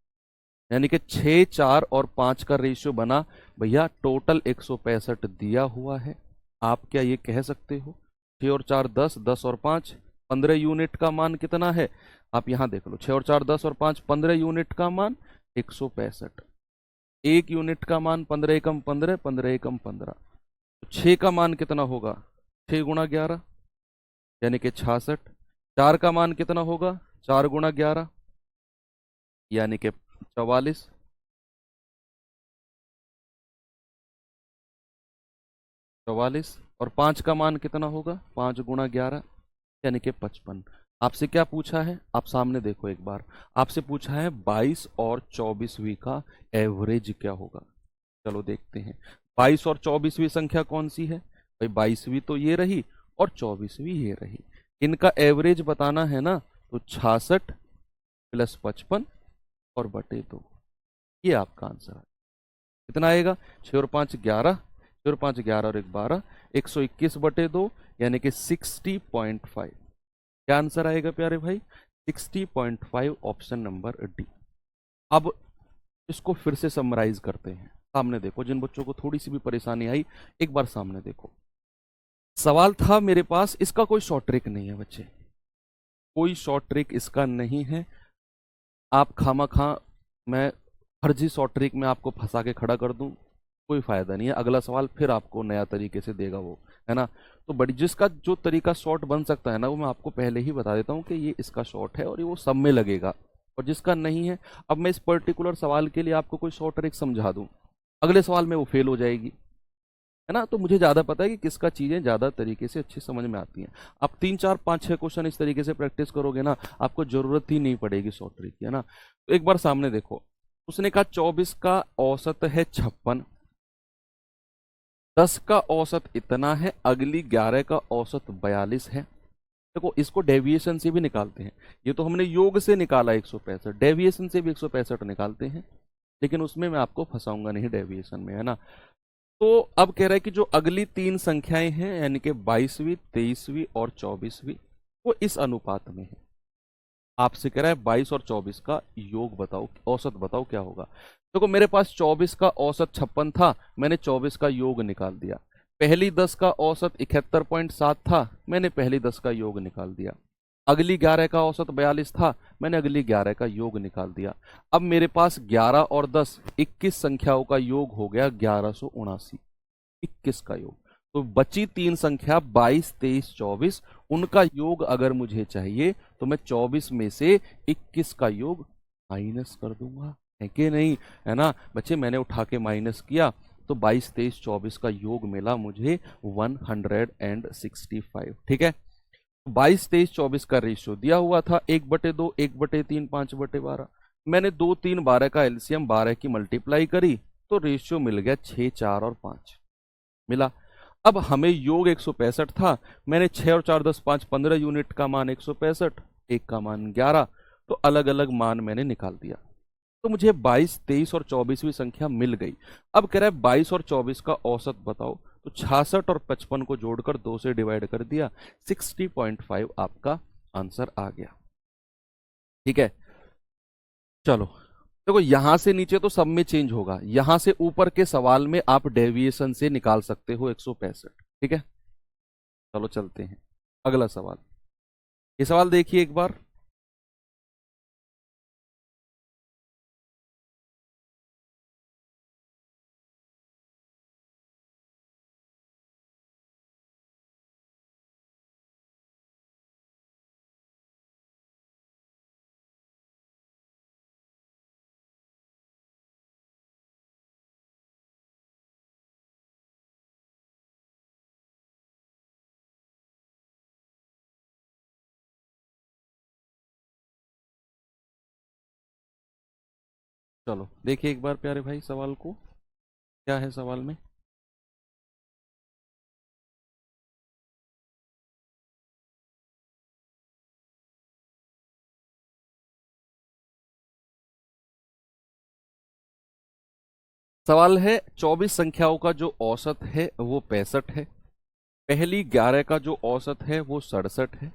यानी कि 6 4 और 5 का रेशियो बना। भैया टोटल 165 दिया हुआ है। आप क्या ये कह सकते हो 6 और 4 10, 10 और 5 15 यूनिट का मान कितना है, आप यहां देख लो, 6 और 4 10 और 5 15 यूनिट का मान 165। 1 यूनिट का मान 15 एकम 15, 15 एकम 15। 6 का मान कितना होगा, 6 गुणा 11 यानी कि 66। 4 का मान कितना होगा, 4 गुणा 11 यानी कि 44। 44 और 5 का मान कितना होगा, 5 गुणा 11 यानी कि 55। आपसे क्या पूछा है, आप सामने देखो एक बार, आपसे पूछा है 22 और 24वीं का एवरेज क्या होगा। चलो देखते हैं, 22 और 24वीं संख्या कौन सी है भाई, 22वीं तो ये रही और 24वीं ये रही। इनका एवरेज बताना है ना, तो 66 + 55 और बटे 2, ये आपका आंसर है। कितना आएगा, 6 और 5 11, 6 और 5 11 और 1 12, 121/2 यानी कि 60.5। क्या आंसर आएगा प्यारे भाई, 60.5, ऑप्शन नंबर डी। अब इसको फिर से समराइज करते हैं। सामने देखो, जिन बच्चों को थोड़ी सी भी परेशानी आई एक बार सामने देखो। सवाल था मेरे पास, इसका कोई शॉर्ट ट्रिक नहीं है बच्चे, कोई शॉर्ट ट्रिक इसका नहीं है। आप खामा मैं फर्जी शॉर्ट ट्रिक में आपको फंसा के खड़ा कर दूं, कोई फायदा नहीं है। अगला सवाल फिर आपको नया तरीके से देगा वो, है ना। तो बड़ी जिसका जो तरीका शॉर्ट बन सकता है ना, वो मैं आपको पहले ही बता देता हूँ कि ये इसका शॉर्ट है और ये वो सब में लगेगा। और जिसका नहीं है। अब मैं इस पर्टिकुलर सवाल के लिए आपको कोई शॉर्ट ट्रिक समझा दूं, अगले सवाल में वो फेल हो जाएगी, है ना। तो मुझे ज्यादा पता है कि किसका चीजें ज्यादा तरीके से अच्छी समझ में आती हैं। आप 3 4 5 6 क्वेश्चन इस तरीके से प्रैक्टिस करोगे ना, आपको जरूरत ही नहीं पड़ेगी शॉर्ट ट्रिक की, है ना। तो एक बार सामने देखो, उसने कहा 24 का औसत है 56, 10 का औसत इतना है, अगली 11 का औसत 42 है। देखो इसको डेविएशन से भी निकालते हैं, ये तो हमने योग से निकाला 165, डेविएशन से भी 165 निकालते हैं, लेकिन उसमें मैं आपको फंसाऊंगा नहीं डेविएशन में, है ना। तो अब कह रहा है कि जो अगली 3 संख्याएं हैं, यानी कि 22वीं 23वीं और 24वीं, वो इस अनुपात में है। आपसे कह रहा है 22 और 24 का योग बताओ, औसत बताओ क्या होगा। देखो मेरे पास 24 का औसत 56 था, मैंने 24 का योग निकाल दिया। पहली 10 का औसत 71.7 था, मैंने पहली 10 का योग निकाल दिया। अगली 11 का औसत 42 था, मैंने अगली 11 का योग निकाल दिया। अब मेरे पास 11 और 10 21 संख्याओं का योग हो गया 1179, 21 का योग। तो बची 3 संख्या 22 23 24, उनका योग अगर मुझे चाहिए तो मैं 24 में से 21 का योग माइनस कर दूंगा, है कि नहीं, है ना बच्चे। मैंने उठा के माइनस किया तो 22 23 24 का योग मिला मुझे 165, ठीक है। 22 23 24 का रेशियो दिया हुआ था 1/2 1/3 5/12। मैंने 2 3 12 का एलसीएम 12 की मल्टीप्लाई करी तो रेशियो मिल गया 6 4 और 5 मिला। अब हमें योग 165 था, मैंने 6 और 4 10 5 15 यूनिट का मान 165, एक का मान 11, तो अलग अलग मान मैंने निकाल दिया। तो मुझे 22 23 और 24वीं संख्या मिल गई। अब कह रहा है 22 और 24 का औसत बताओ, तो 66 और 55 को जोड़कर 2 से डिवाइड कर दिया, 60.5 आपका आंसर आ गया, ठीक है। चलो देखो यहां से नीचे तो सब में चेंज होगा, यहां से ऊपर के सवाल में आप डेविएशन से निकाल सकते हो 165, ठीक है। चलो चलते हैं अगला सवाल। ये सवाल देखिए एक बार। चलो देखिए एक बार प्यारे भाई सवाल को, क्या है सवाल में। सवाल है 24 संख्याओं का जो औसत है वो 65 है, पहली 11 का जो औसत है वो 67 है,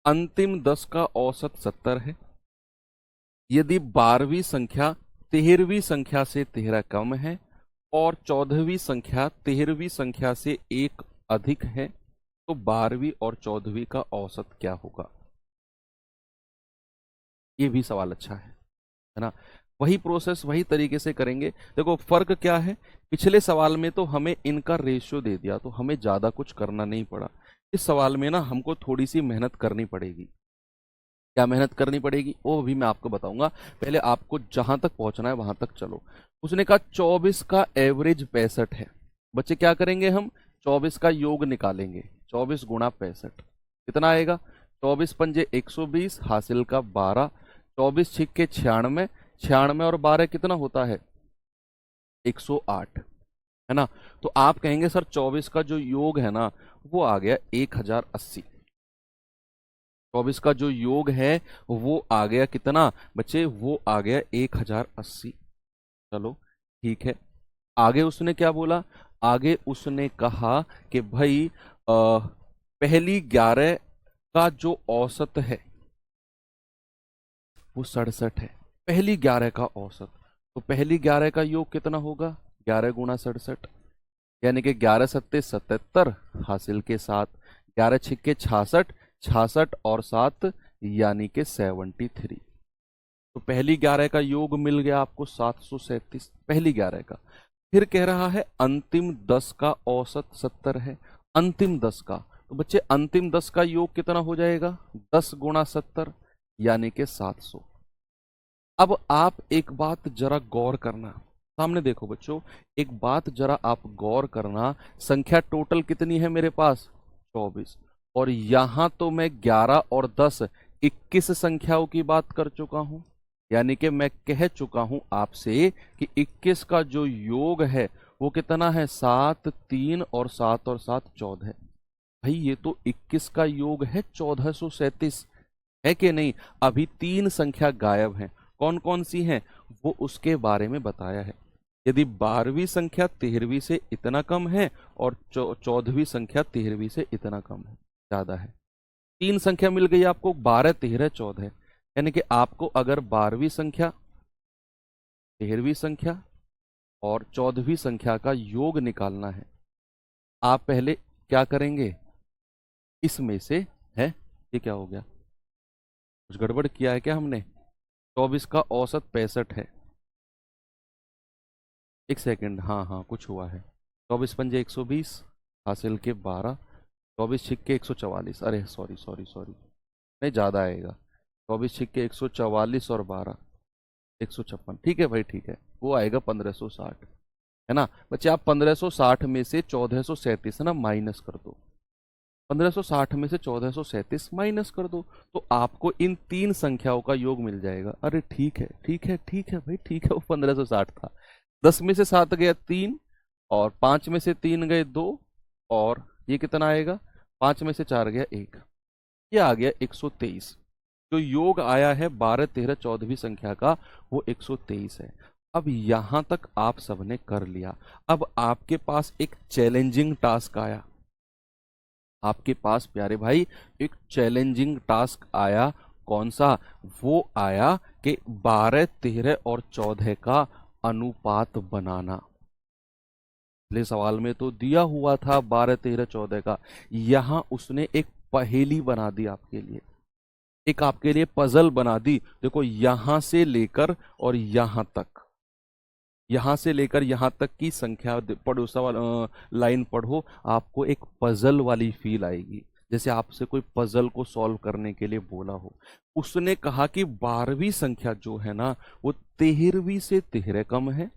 अंतिम 10 का औसत 70 है। यदि 12वीं संख्या 13वीं संख्या से 13 कम है और 14वीं संख्या 13वीं संख्या से 1 अधिक है, तो 12वीं और 14वीं का औसत क्या होगा। ये भी सवाल अच्छा है ना। वही प्रोसेस वही तरीके से करेंगे। देखो फर्क क्या है, पिछले सवाल में तो हमें इनका रेशियो दे दिया तो हमें ज्यादा कुछ करना नहीं पड़ा। इस सवाल में ना हमको थोड़ी सी मेहनत करनी पड़ेगी। क्या मेहनत करनी पड़ेगी वो भी मैं आपको बताऊंगा, पहले आपको जहां तक पहुंचना है वहां तक चलो। उसने कहा 24 का एवरेज 65 है। बच्चे क्या करेंगे, हम 24 का योग निकालेंगे, 24 गुणा 65 कितना आएगा, 24 पंजे 120 हासिल का 12, 24 छिक्के 96, 96 और 12 कितना होता है 108, है ना। तो आप कहेंगे सर 24 का जो योग है ना वो आ गया 1080, 24 का जो योग है वो आ गया कितना बच्चे, वो आ गया 1080। चलो ठीक है। आगे उसने क्या बोला, आगे उसने कहा कि भाई पहली 11 का जो औसत है वो 67 है, पहली 11 का औसत। तो पहली 11 का योग कितना होगा, 11 गुणा 67, यानी कि 11 सत्ते 77 हासिल के 7, 11 छिक्के 66, 66 और 7 यानी कि 73। तो पहली 11 का योग मिल गया आपको 737, पहली 11 का। फिर कह रहा है अंतिम 10 का औसत 70 है, अंतिम 10 का। तो बच्चे अंतिम 10 का योग कितना हो जाएगा, 10 गुणा 70 यानी कि 700। अब आप एक बात जरा गौर करना, सामने देखो बच्चों, एक बात जरा आप गौर करना। संख्या टोटल कितनी है मेरे पास? 24। और यहां तो मैं 11 और 10 21 संख्याओं की बात कर चुका हूं। यानी कि मैं कह चुका हूं आपसे कि 21 का जो योग है वो कितना है? 7, 3 और 7 और 7 14। भाई ये तो 21 का योग है 1437, है कि नहीं? अभी 3 संख्या गायब हैं। कौन कौन सी हैं वो उसके बारे में बताया है। यदि 12वीं संख्या 13वीं से इतना कम है और 14वीं संख्या 13वीं से इतना कम है, ज्यादा है। 3 संख्या मिल गई आपको, 12, 13, 14। यानी कि आपको अगर 12वीं संख्या, 13वीं संख्या और 14वीं संख्या का योग निकालना है, आप पहले क्या करेंगे? इसमें से, है ये क्या हो गया? कुछ गड़बड़ किया है क्या हमने? 24 का औसत 65 है। एक सेकंड, हाँ हाँ कुछ हुआ है। 24 पंजे 120, हासिल के 12, 24 छिक्के 144। अरे सॉरी सॉरी सॉरी, नहीं ज़्यादा आएगा। 24 छिक्के 144 और 12 156। ठीक है भाई, ठीक है, वो आएगा 1560, है ना बच्चे? आप 1560 में से 1437 है ना माइनस कर दो। 1560 में से 1437 माइनस कर दो, तो आपको इन 3 संख्याओं का योग मिल जाएगा। अरे ठीक है ठीक है ठीक है भाई, ठीक है, वो 1560 था। 10 में से 7 गया 3, और 5 में से 3 गए 2, और ये कितना आएगा? 5 में से 4 गया 1, ये आ गया 123। जो योग आया है 12, 13, 14वीं संख्या का, वो 123 है। अब यहां तक आप सबने कर लिया। अब आपके पास एक चैलेंजिंग टास्क आया। आपके पास प्यारे भाई एक चैलेंजिंग टास्क आया। कौन सा? वो आया कि 12, 13 और 14 का अनुपात बनाना। पहले सवाल में तो दिया हुआ था 12, 13, 14 का, यहां उसने एक पहेली बना दी आपके लिए, एक आपके लिए पजल बना दी। देखो यहां से लेकर और यहां तक, यहां से लेकर यहां तक की संख्या पढ़ो, सवाल लाइन पढ़ो, आपको एक पजल वाली फील आएगी, जैसे आपसे कोई पजल को सॉल्व करने के लिए बोला हो। उसने कहा कि 12वीं संख्या जो है ना वो 13वीं से 13 कम है।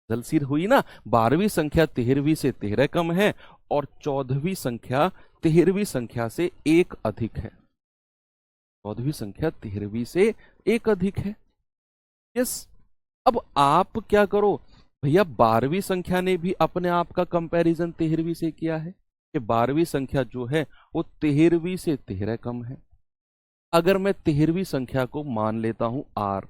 जलसीर हुई ना? 12वीं संख्या 13वीं से 13 कम है, और 14वीं संख्या 13वीं संख्या से 1 अधिक है। 14वीं संख्या 13वीं से 1 अधिक है। यस। अब आप क्या करो भैया, 12वीं संख्या ने भी अपने आप का कंपैरिजन 13वीं से किया है कि 12वीं संख्या जो है वो 13वीं से 13 कम है। अगर मैं 13वीं संख्या को मान लेता हूं आर,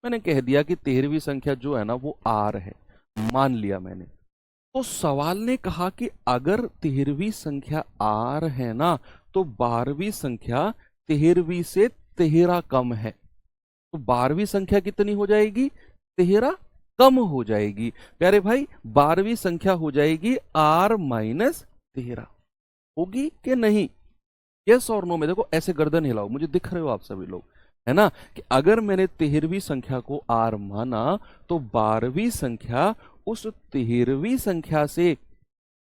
मैंने कह दिया कि 13वीं संख्या जो है ना वो आर है, मान लिया मैंने। तो सवाल ने कहा कि अगर 13वीं संख्या आर है ना, तो 12वीं संख्या 13वीं से 13 कम है। तो 12वीं संख्या कितनी हो जाएगी? 13 कम हो जाएगी। प्यारे भाई 12वीं संख्या हो जाएगी आर माइनस 13। होगी कि नहीं? यस और नो में देखो, ऐसे गर्दन हिलाओ, मुझे दिख रहे हो आप सभी लोग, है ना? कि अगर मैंने 13वीं संख्या को आर माना, तो 12वीं संख्या उस 13वीं संख्या से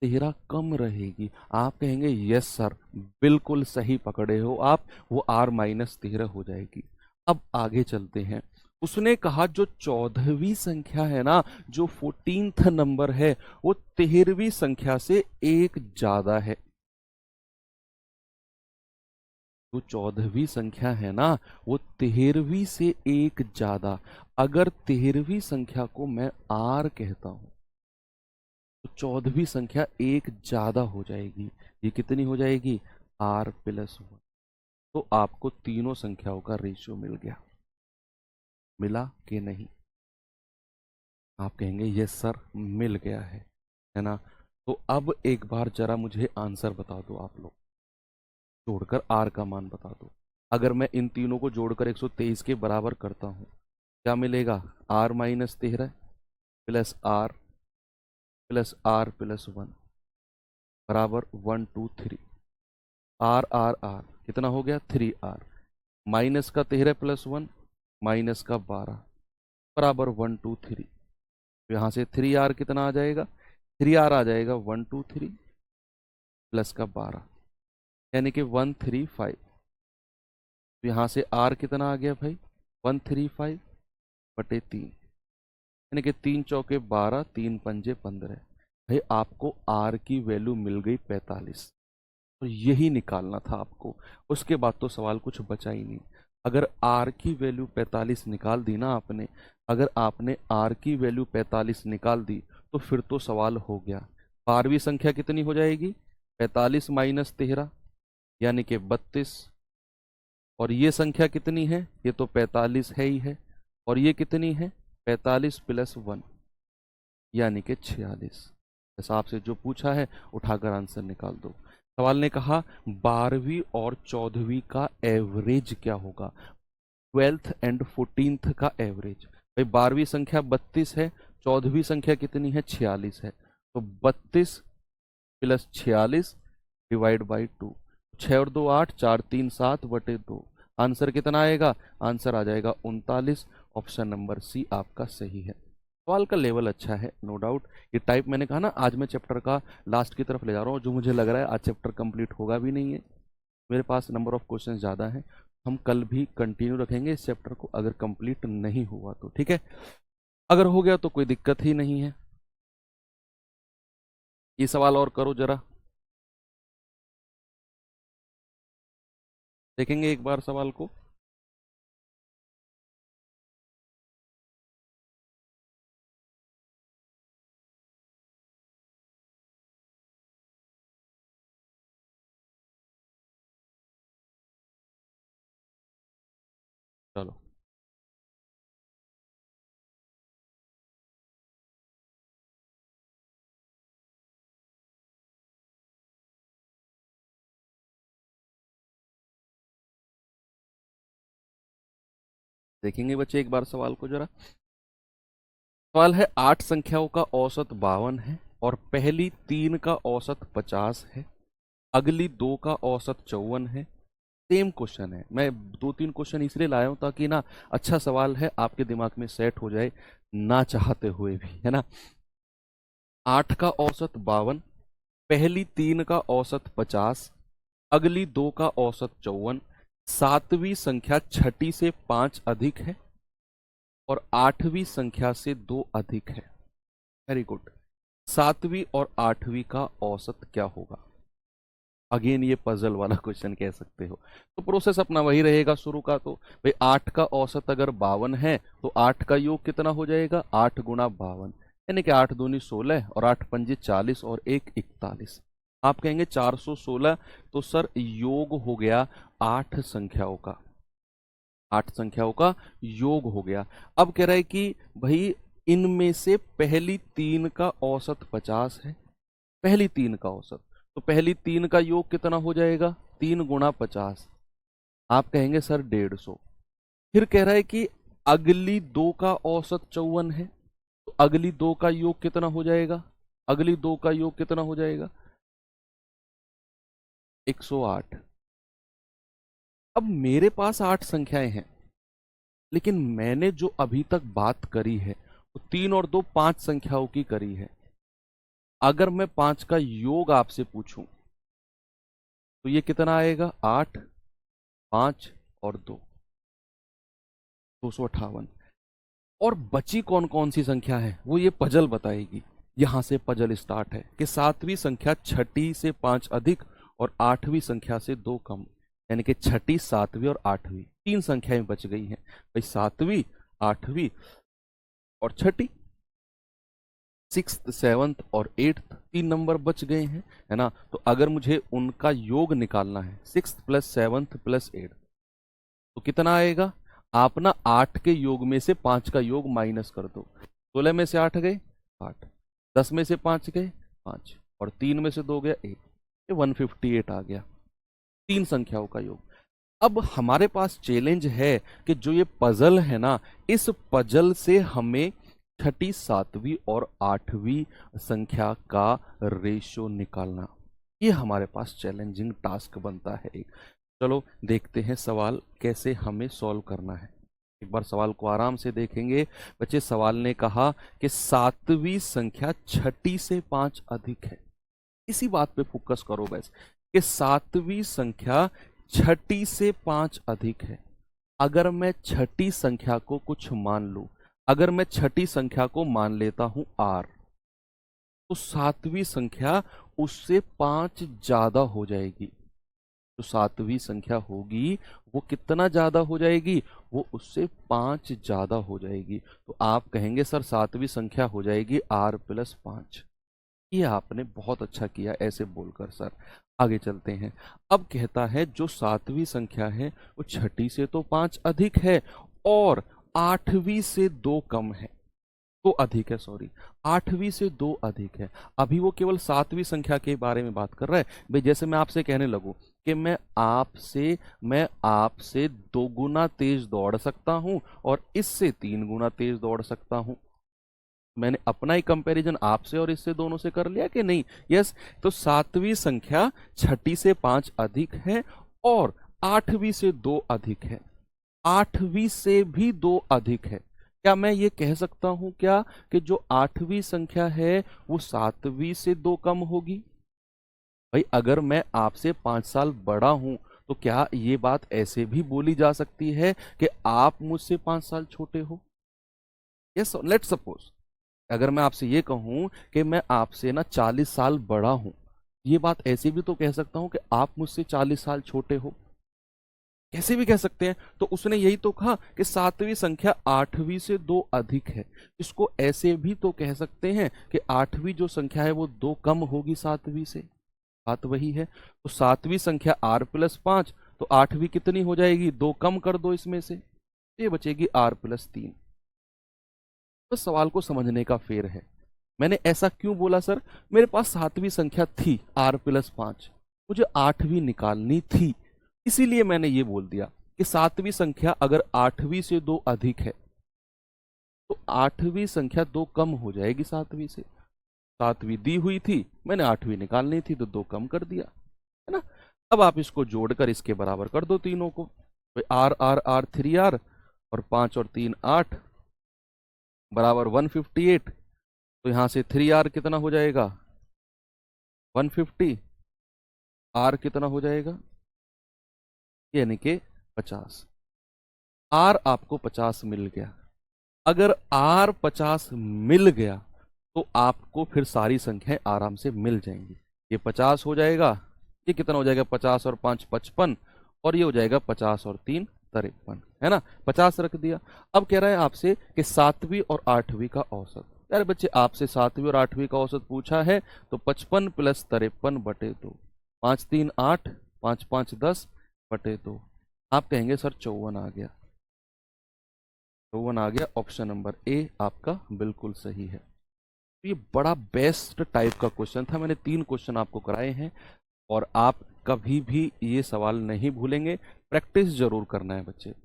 13 कम रहेगी। आप कहेंगे यस सर, बिल्कुल सही पकड़े हो आप, वो आर माइनस 13 हो जाएगी। अब आगे चलते हैं। उसने कहा जो 14वीं संख्या है ना, जो 14th नंबर है, वो 13वीं संख्या से 1 ज्यादा है। जो 14वीं संख्या है ना वो 13वीं से 1 ज्यादा। अगर 13वीं संख्या को मैं आर कहता हूं, तो 14वीं संख्या 1 ज्यादा हो जाएगी। ये कितनी हो जाएगी? R plus 1। तो आपको तीनों संख्याओं का रेशियो मिल गया। मिला कि नहीं? आप कहेंगे यस सर मिल गया है ना? तो अब एक बार जरा मुझे आंसर बता दो आप लोग, जोड़कर आर का मान बता दो। अगर मैं इन तीनों को जोड़कर 123 के बराबर करता हूं, क्या मिलेगा? R minus 13 plus R plus 1 बराबर 1 2 3। आर आर आर कितना हो गया? 3R। माइनस का 13 प्लस 1 माइनस का 12 बराबर 1 2 3। यहां से 3R कितना आ जाएगा? 3R आ जाएगा 1 2 3 प्लस का 12, यानी कि 1 3 5। तो यहां से R कितना आ गया भाई? 1 3 5 बटे 3, यानी कि 3 चौके 12, 3 पंजे 15। भाई आपको आर की वैल्यू मिल गई 45, तो यही निकालना था आपको। उसके बाद तो सवाल कुछ बचा ही नहीं। अगर आर की वैल्यू 45 निकाल दी ना आपने, अगर आपने आर की वैल्यू 45 निकाल दी तो फिर तो सवाल हो गया। 12वीं संख्या कितनी हो जाएगी? 45 माइनस 13 यानी कि 32। और ये संख्या कितनी है? ये तो 45 है ही है। और ये कितनी है? 45 प्लस 1 यानी कि 46। जैसा आपसे जो पूछा है उठाकर आंसर निकाल दो। सवाल ने कहा 12वीं और 14वीं का एवरेज क्या होगा? 12th एंड 14th का एवरेज। भाई 12वीं संख्या 32 है, 14वीं संख्या कितनी है? 46 है। तो 32 प्लस 46 डिवाइड बाई 2। 6 और 2 8, 4 3 7 बटे 2। आंसर कितना आएगा? आंसर आ जाएगा 39। ऑप्शन नंबर सी आपका सही है। सवाल का लेवल अच्छा है, नो डाउट। ये टाइप मैंने कहा ना, आज मैं चैप्टर का लास्ट की तरफ ले जा रहा हूँ, जो मुझे लग रहा है आज चैप्टर कंप्लीट होगा भी नहीं है। मेरे पास नंबर ऑफ क्वेश्चन ज़्यादा हैं। हम कल भी कंटिन्यू रखेंगे इस चैप्टर को, अगर कंप्लीट नहीं हुआ तो ठीक है। अगर हो गया तो कोई दिक्कत ही नहीं है। ये सवाल और करो जरा, देखेंगे एक बार सवाल को। चलो देखेंगे बच्चे एक बार सवाल को जरा। सवाल है 8 संख्याओं का औसत 52 है और पहली 3 का औसत 50 है, अगली 2 का औसत 54 है। सेम क्वेश्चन है। मैं 2-3 क्वेश्चन इसलिए लाया हूं ताकि ना अच्छा सवाल है, आपके दिमाग में सेट हो जाए ना चाहते हुए भी, है ना। 8 का औसत 52, पहली 3 का औसत 50, अगली 2 का औसत 54, 7वीं संख्या छठी से 5 अधिक है और 8वीं संख्या से 2 अधिक है। Very good. 7वीं और 8वीं का औसत क्या होगा? अगेन ये पजल वाला क्वेश्चन कह सकते हो। तो प्रोसेस अपना वही रहेगा शुरू का। तो भाई 8 का औसत अगर 52 है तो 8 का योग कितना हो जाएगा? 8 गुना 52, यानी कि 8 दूनी 16 और 8 पंजे 40 और 1 41। आप कहेंगे 416, तो सर योग हो गया 8 संख्याओं का, 8 संख्याओं का योग हो गया। अब कह रहा है कि भाई इनमें से पहली 3 का औसत 50 है, पहली 3 का औसत, तो पहली 3 का योग कितना हो जाएगा? 3 गुना 50। आप कहेंगे सर 150। फिर कह रहा है कि अगली 2 का औसत 54 है, तो अगली 2 का योग कितना हो जाएगा? अगली 2 का योग कितना हो जाएगा? 108। अब मेरे पास 8 संख्याएं हैं, लेकिन मैंने जो अभी तक बात करी है वो 3 और 2 5 संख्याओं की करी है। अगर मैं 5 का योग आपसे पूछूं तो ये कितना आएगा? 8, 5 और 2, 258। और बची कौन कौन सी संख्या है वो ये पजल बताएगी। यहां से पजल स्टार्ट है कि 7वीं संख्या छठी से 5 अधिक और 8वीं संख्या से 2 कम, यानी कि छठी, 7वीं और 8वीं 3 संख्याएं बच गई हैं। भाई 7वीं, 8वीं और छठी, 6th, 7th और 8th 3 नंबर बच गए हैं, है ना। तो अगर मुझे उनका योग निकालना है, 6th plus 7th plus 8th, तो कितना आएगा? आप ना 8 के योग में से 5 का योग माइनस कर दो। 16 में से 8 गए 8, 10 में से 5 गए 5 और 3 में से 2 गया 1, ये 158 आ गया, 3 संख्याओं का योग। अब हमारे पास चैलेंज है कि जो ये पजल है ना, इस पजल से हमें छठी, 7वीं और 8वीं संख्या का रेशियो निकालना। ये हमारे पास चैलेंजिंग टास्क बनता है एक। चलो देखते हैं सवाल कैसे हमें सॉल्व करना है। एक बार सवाल को आराम से देखेंगे बच्चे। सवाल ने कहा कि 7वीं संख्या छठी से 5 अधिक है। इसी बात पे फोकस करो बस, कि 7वीं संख्या छठी से 5 अधिक है। अगर मैं छठी संख्या को कुछ मान लूं, अगर मैं छठी संख्या को मान लेता हूं आर, तो सातवीं संख्या उससे 5 ज्यादा हो जाएगी। जो सातवीं संख्या होगी वो कितना ज्यादा हो जाएगी, वो उससे 5 ज्यादा हो जाएगी। तो आप कहेंगे सर सातवीं संख्या हो जाएगी r+5। ये आपने बहुत अच्छा किया ऐसे बोलकर सर। आगे चलते हैं। अब कहता है जो सातवीं संख्या है वो छठी से तो 5 अधिक है और आठवीं से 2 कम है, तो अधिक है, सॉरी, आठवीं से 2 अधिक है। अभी वो केवल सातवीं संख्या के बारे में बात कर रहा है। भाई जैसे मैं आपसे कहने लगूं कि मैं आपसे 2 गुना तेज दौड़ सकता हूं और इससे 3 गुना तेज दौड़ सकता हूं। मैंने अपना ही कंपैरिजन आपसे और इससे दोनों से कर लिया कि नहीं? यस। तो सातवीं संख्या छठी से 5 अधिक है और आठवीं से 2 अधिक है। आठवीं से भी 2 अधिक है। क्या मैं ये कह सकता हूं क्या कि जो आठवीं संख्या है वो सातवीं से 2 कम होगी? भाई अगर मैं आपसे 5 साल बड़ा हूं तो क्या ये बात ऐसे भी बोली जा सकती है कि आप मुझसे 5 साल छोटे हो? यस, लेट्स सपोज अगर मैं आपसे ये कहूं कि मैं आपसे ना 40 साल बड़ा हूं, ये बात ऐसे भी तो कह सकता हूं कि आप मुझसे 40 साल छोटे हो। कैसे भी कह सकते हैं। तो उसने यही तो कहा कि सातवीं संख्या आठवीं से 2 अधिक है। इसको ऐसे भी तो कह सकते हैं कि आठवीं जो संख्या है वो 2 कम होगी सातवीं से। बात वही है। तो सातवीं संख्या r+5, तो आठवीं कितनी हो जाएगी? 2 कम कर दो इसमें से, ये बचेगी r+3। बस सवाल को समझने का फेर है। मैंने ऐसा क्यों बोला सर? मेरे पास सातवीं संख्या थी r+5, मुझे आठवीं निकालनी थी, इसीलिए मैंने ये बोल दिया कि सातवीं संख्या अगर आठवीं से 2 अधिक है तो आठवीं संख्या 2 कम हो जाएगी सातवीं से। सातवीं दी हुई थी, मैंने आठवीं निकालनी थी तो 2 कम कर दिया, है ना? अब आप इसको जोड़कर इसके बराबर कर दो तीनों को। आर आर आर 3r और 5 और 3 8 बराबर 158। तो यहां से 3r कितना हो जाएगा? 150। r कितना हो जाएगा? यानी कि 50। r आपको 50 मिल गया। अगर r 50 मिल गया तो आपको फिर सारी संख्याएं आराम से मिल जाएंगी। ये 50 हो जाएगा, ये कितना हो जाएगा? 50 और 5 55, और ये हो जाएगा 50 और 3 53, है ना? 50 रख दिया। अब कह रहा है आपसे कि सातवीं और आठवीं का औसत। यार बच्चे आपसे सातवीं और आठवीं का औसत पूछा है तो 55 + 53/2, 5 3 8, 5 5 10/2। आप कहेंगे सर 54 आ गया। 54 आ गया। ऑप्शन नंबर ए आपका बिल्कुल सही है। तो ये बड़ा बेस्ट टाइप का क्वेश्चन था। मैंने 3 क्वेश्चन आपको कराए हैं और आप कभी भी ये सवाल नहीं भूलेंगे। प्रैक्टिस जरूर करना है बच्चे।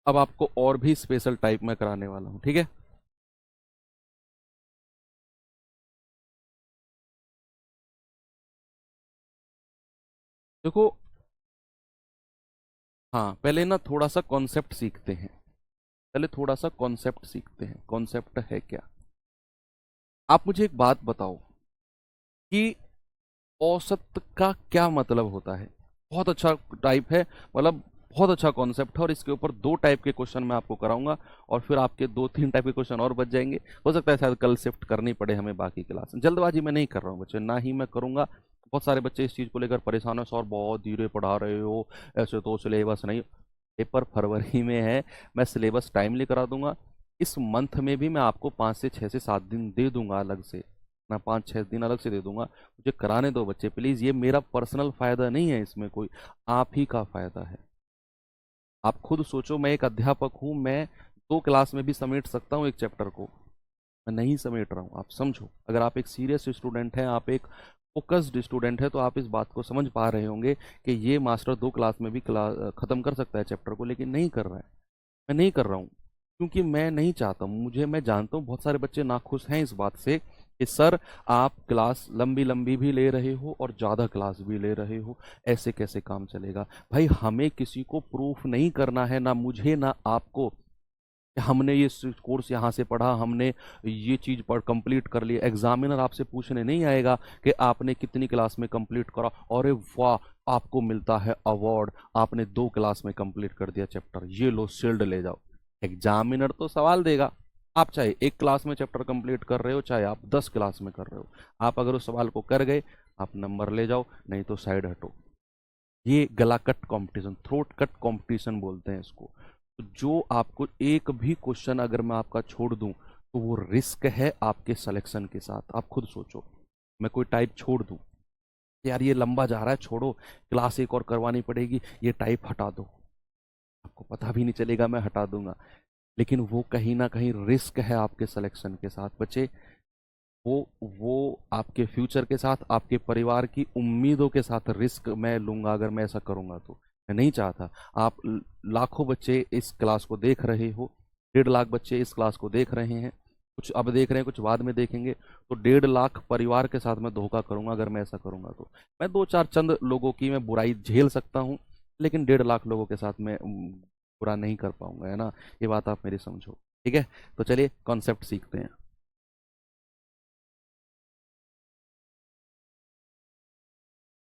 अब आपको और भी स्पेशल टाइप में कराने वाला हूं, ठीक है? देखो, हाँ पहले ना थोड़ा सा कॉन्सेप्ट सीखते हैं। पहले थोड़ा सा कॉन्सेप्ट सीखते हैं। कॉन्सेप्ट है क्या? आप मुझे एक बात बताओ कि औसत का क्या मतलब होता है? बहुत अच्छा टाइप है, मतलब बहुत अच्छा कॉन्सेप्ट है। और इसके ऊपर 2 टाइप के क्वेश्चन मैं आपको कराऊंगा और फिर आपके 2 3 टाइप के क्वेश्चन और बच जाएंगे। हो सकता है शायद कल शिफ्ट करनी पड़े हमें बाकी क्लास। जल्दबाजी में नहीं कर रहा हूँ बच्चे, ना ही मैं करूंगा। बहुत सारे बच्चे इस चीज़ को लेकर परेशान है, सर बहुत धीरे पढ़ा रहे हो, ऐसे तो सिलेबस नहीं। पेपर फरवरी में है, मैं सिलेबस टाइमली करा दूंगा। इस मंथ में भी मैं आपको 5 से 6 से 7 दिन दे दूंगा अलग से। मैं 5 6 दिन अलग से दे दूंगा। मुझे कराने दो बच्चे प्लीज। ये मेरा पर्सनल फायदा नहीं है इसमें कोई, आप ही का फायदा है। आप खुद सोचो, मैं एक अध्यापक हूं, मैं 2 क्लास में भी समेट सकता हूं एक चैप्टर को। मैं नहीं समेट रहा हूं, आप समझो। अगर आप एक सीरियस स्टूडेंट हैं, आप एक फोकस्ड स्टूडेंट है, तो आप इस बात को समझ पा रहे होंगे कि ये मास्टर 2 क्लास में भी खत्म कर सकता है चैप्टर को, लेकिन नहीं कर रहा है। मैं नहीं कर रहा हूँ क्योंकि मैं नहीं चाहता हूँ। मैं जानता हूँ बहुत सारे बच्चे नाखुश हैं इस बात से कि सर आप क्लास लंबी लंबी भी ले रहे हो और ज़्यादा क्लास भी ले रहे हो, ऐसे कैसे काम चलेगा? भाई हमें किसी को प्रूफ नहीं करना है, ना मुझे ना आपको, हमने ये कोर्स यहाँ से पढ़ा, हमने ये चीज़ पढ़ कंप्लीट कर लिया। एग्जामिनर आपसे पूछने नहीं आएगा कि आपने कितनी क्लास में कंप्लीट करा, अरे वाह आपको मिलता है अवार्ड, आपने 2 क्लास में कंप्लीट कर दिया चैप्टर, ये लो शील्ड ले जाओ। एग्जामिनर तो सवाल देगा, आप चाहे 1 क्लास में चैप्टर कंप्लीट कर रहे हो, चाहे आप 10 क्लास में कर रहे हो, आप अगर उस सवाल को कर गए आप नंबर ले जाओ, नहीं तो साइड हटो। ये गला cut competition, throat cut competition बोलते हैं इसको। तो जो आपको एक भी क्वेश्चन अगर मैं आपका छोड़ दूं तो वो रिस्क है आपके सिलेक्शन के साथ। आप खुद सोचो, मैं कोई टाइप छोड़ दूं, यार ये लंबा जा रहा है छोड़ो, क्लास एक और करवानी पड़ेगी, ये टाइप हटा दो, आपको पता भी नहीं चलेगा मैं हटा दूंगा, लेकिन वो कहीं ना कहीं रिस्क है आपके सिलेक्शन के साथ बच्चे। वो आपके फ्यूचर के साथ, आपके परिवार की उम्मीदों के साथ रिस्क मैं लूंगा अगर मैं ऐसा करूंगा तो। मैं नहीं चाहता। आप लाखों बच्चे इस क्लास को देख रहे हो, 1.5 लाख बच्चे इस क्लास को देख रहे हैं, कुछ अब देख रहे हैं कुछ बाद में देखेंगे, तो 1.5 लाख परिवार के साथ मैं धोखा करूंगा अगर मैं ऐसा करूंगा तो। मैं 2-4 चंद लोगों की मैं बुराई झेल सकता हूँ, लेकिन 1.5 लाख लोगों के साथ मैं बुरा नहीं कर पाऊंगा, है ना। ये बात आप मेरी समझो, ठीक है। तो चलिए कॉन्सेप्ट सीखते हैं।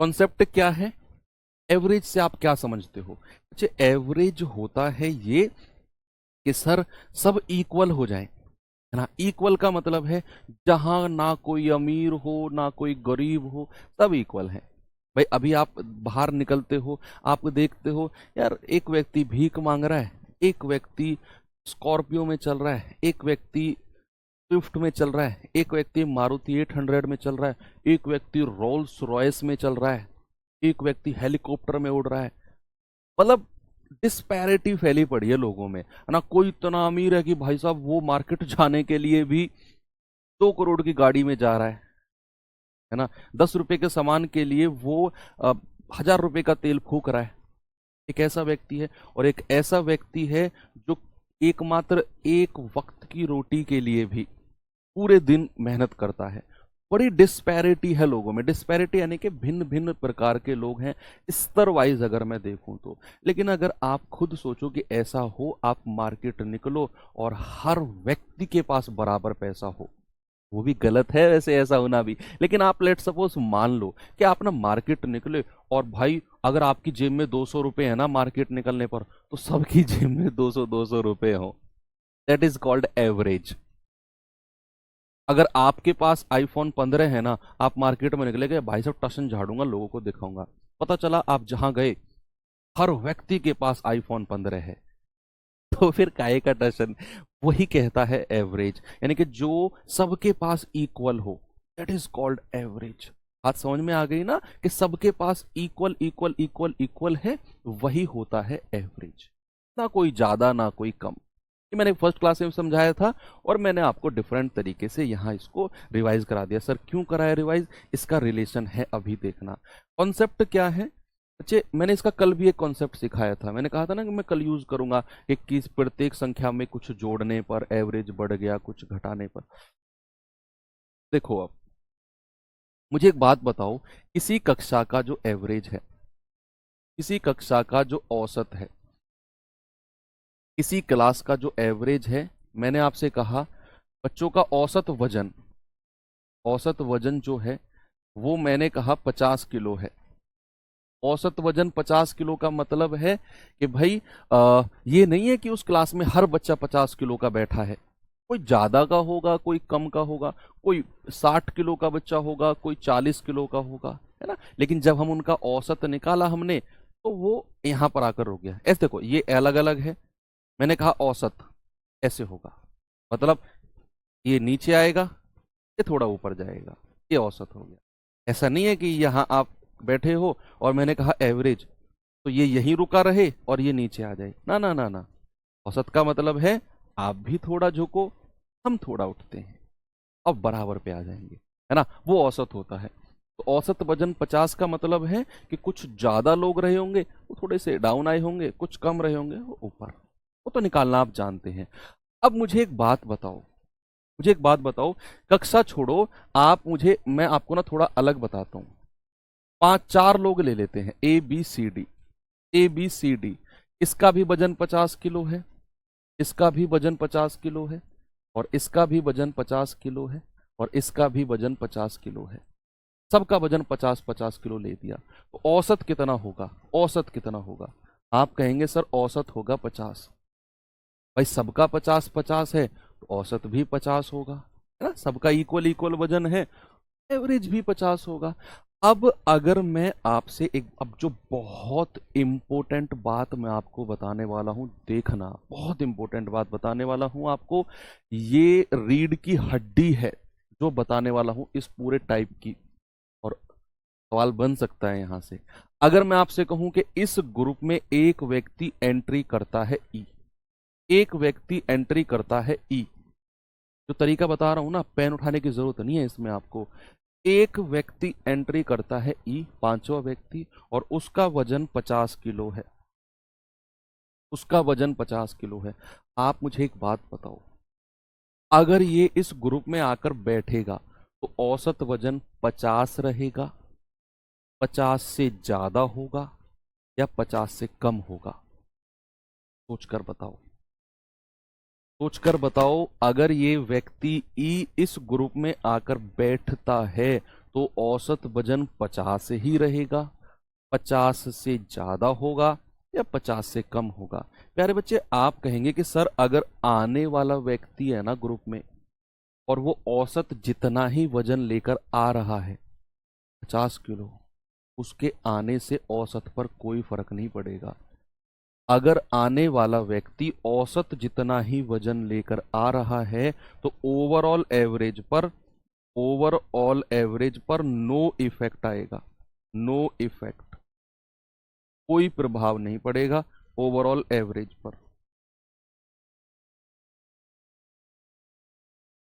कॉन्सेप्ट क्या है, एवरेज से आप क्या समझते हो। अच्छा, एवरेज होता है ये कि सर सब इक्वल हो जाए, है ना। इक्वल का मतलब है जहां ना कोई अमीर हो ना कोई गरीब हो, सब इक्वल है। भाई अभी आप बाहर निकलते हो, आप देखते हो यार एक व्यक्ति भीख मांग रहा है, एक व्यक्ति स्कॉर्पियो में चल रहा है, एक व्यक्ति स्विफ्ट में चल रहा है, एक व्यक्ति मारुति 800 में चल रहा है, एक व्यक्ति रोल्स रॉयस में चल रहा है, एक व्यक्ति हेलीकॉप्टर में उड़ रहा है। मतलब डिस्पैरिटी फैली पड़ी है लोगों में, है ना। कोई इतना अमीर है कि भाई साहब वो मार्केट जाने के लिए भी 2 करोड़ की गाड़ी में जा रहा है ना। 10 रुपए के सामान के लिए वो 1000 रुपए का तेल फूक रहा है। एक ऐसा व्यक्ति है, और एक ऐसा व्यक्ति है जो एकमात्र एक वक्त की रोटी के लिए भी पूरे दिन मेहनत करता है। बड़ी डिस्पैरिटी है लोगों में, डिस्पैरिटी यानी कि भिन्न भिन्न प्रकार के लोग हैं स्तर वाइज अगर मैं देखूं तो। लेकिन अगर आप खुद सोचो कि ऐसा हो, आप मार्केट निकलो और हर व्यक्ति के पास बराबर पैसा हो, वो भी गलत है वैसे ऐसा होना भी। लेकिन आप लेट सपोज मान लो कि आप ना मार्केट निकले, और भाई अगर आपकी जेब में 200 रुपए है ना मार्केट निकलने पर, तो सबकी जेब में 200-200 रुपए हो, दैट इज कॉल्ड एवरेज। अगर आपके पास आईफोन 15 है ना, आप मार्केट में निकले गए, भाई साहब टशन झाड़ूंगा लोगों को दिखाऊंगा, पता चला आप जहां गए हर व्यक्ति के पास आईफोन 15 है, तो फिर काहे का टशन। वही कहता है एवरेज, यानी कि जो सबके पास इक्वल हो, दैट इज कॉल्ड एवरेज। बात समझ में आ गई ना, कि सबके पास इक्वल इक्वल इक्वल इक्वल है, वही होता है एवरेज। ना कोई ज्यादा ना कोई कम। ये मैंने फर्स्ट क्लास में समझाया था, और मैंने आपको डिफरेंट तरीके से यहाँ इसको रिवाइज करा दिया। सर क्यों कराया रिवाइज, इसका रिलेशन है अभी देखना। कॉन्सेप्ट क्या है बच्चे, मैंने इसका कल भी एक कॉन्सेप्ट सिखाया था, मैंने कहा था ना कि मैं कल यूज करूंगा, कि किस प्रत्येक संख्या में कुछ जोड़ने पर एवरेज बढ़ गया, कुछ घटाने पर। देखो अब मुझे एक बात बताओ, किसी कक्षा का जो एवरेज है, किसी कक्षा का जो औसत है, किसी क्लास का जो एवरेज है, मैंने आपसे कहा बच्चों का औसत वजन, औसत वजन जो है वो मैंने कहा 50 किलो है। औसत वजन 50 किलो का मतलब है कि भाई ये नहीं है कि उस क्लास में हर बच्चा 50 किलो का बैठा है। कोई ज्यादा का होगा, कोई कम का होगा, कोई 60 किलो का बच्चा होगा, कोई 40 किलो का होगा, है ना। लेकिन जब हम उनका औसत निकाला हमने, तो वो यहां पर आकर रुक गया। ऐसे देखो ये अलग अलग है, मैंने कहा औसत ऐसे होगा, मतलब ये नीचे आएगा, ये थोड़ा ऊपर जाएगा, ये औसत हो गया। ऐसा नहीं है कि यहाँ आप बैठे हो और मैंने कहा एवरेज, तो ये यहीं रुका रहे और ये नीचे आ जाए, ना ना ना ना। औसत का मतलब है आप भी थोड़ा झुको, हम थोड़ा उठते हैं, अब बराबर पे आ जाएंगे, है ना। वो औसत होता है। तो औसत वजन 50 का मतलब है कि कुछ ज्यादा लोग रहे होंगे, वो थोड़े से डाउन आए होंगे, कुछ कम रहे होंगे वो ऊपर। वो तो निकालना आप जानते हैं। अब मुझे एक बात बताओ, मुझे एक बात बताओ, कक्षा छोड़ो, आप मुझे, मैं आपको ना थोड़ा अलग बताता हूँ। 5-4 लोग ले लेते हैं, A B C D, A B C D, इसका भी वजन 50 किलो है, इसका भी वजन 50 किलो है, और इसका भी वजन 50 किलो है, और इसका भी वजन 50 किलो है। सबका वजन 50-50 किलो ले दिया, तो औसत कितना होगा? औसत कितना होगा? आप कहेंगे सर औसत होगा 50। भाई सबका 50-50 है तो औसत भी 50 होगा, है ना? सबका इक्वल इक्वल वजन है, एवरेज भी 50 होगा। अब अगर मैं आपसे एक, अब जो बहुत इंपॉर्टेंट बात मैं आपको बताने वाला हूं, देखना, बहुत इंपॉर्टेंट बात बताने वाला हूं आपको, ये रीढ़ की हड्डी है जो बताने वाला हूं इस पूरे टाइप की। और सवाल बन सकता है यहां से, अगर मैं आपसे कहूं कि इस ग्रुप में एक व्यक्ति एंट्री करता है ई, एक व्यक्ति एंट्री करता है ई, जो तरीका बता रहा हूं ना, पेन उठाने की जरूरत नहीं है इसमें आपको। एक व्यक्ति एंट्री करता है ई, पांचवा व्यक्ति, और उसका वजन 50 किलो है, उसका वजन 50 किलो है। आप मुझे एक बात बताओ, अगर ये इस ग्रुप में आकर बैठेगा तो औसत वजन 50 रहेगा, 50 से ज्यादा होगा, या 50 से कम होगा? सोचकर बताओ, सोचकर बताओ। अगर ये व्यक्ति ई इस ग्रुप में आकर बैठता है तो औसत वजन 50 ही रहेगा, 50 से ज्यादा होगा, या 50 से कम होगा? प्यारे बच्चे, आप कहेंगे कि सर अगर आने वाला व्यक्ति है ना ग्रुप में, और वो औसत जितना ही वजन लेकर आ रहा है 50 किलो, उसके आने से औसत पर कोई फर्क नहीं पड़ेगा। अगर आने वाला व्यक्ति औसत जितना ही वजन लेकर आ रहा है तो ओवरऑल एवरेज पर नो इफेक्ट आएगा, नो इफेक्ट, कोई प्रभाव नहीं पड़ेगा ओवरऑल एवरेज पर।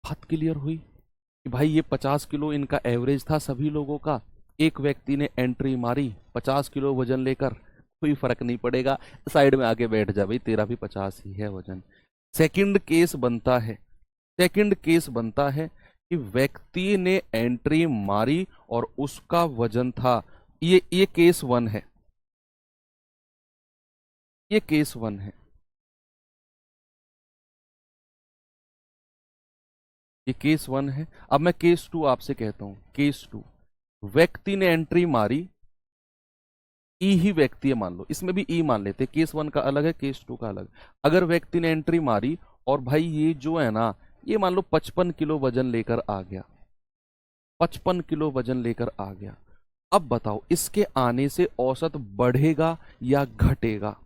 बात क्लियर हुई कि भाई ये 50 किलो इनका एवरेज था सभी लोगों का, एक व्यक्ति ने एंट्री मारी 50 किलो वजन लेकर, कोई फर्क नहीं पड़ेगा, साइड में आके बैठ जा भाई, तेरा भी 50 ही है वजन। सेकंड केस बनता है, सेकंड केस बनता है कि व्यक्ति ने एंट्री मारी और उसका वजन था, ये केस वन है, ये केस वन है, ये केस वन है। अब मैं केस टू आपसे कहता हूं, केस टू, व्यक्ति ने एंट्री मारी, ई ही व्यक्ति है मान लो, इसमें भी ई मान लेते, केस वन का अलग है, केस टू का अलग। अगर व्यक्ति ने एंट्री मारी और भाई ये जो है ना, ये मान लो 55 किलो वजन लेकर आ गया, 55 किलो वजन लेकर आ गया। अब बताओ इसके आने से औसत बढ़ेगा या घटेगा?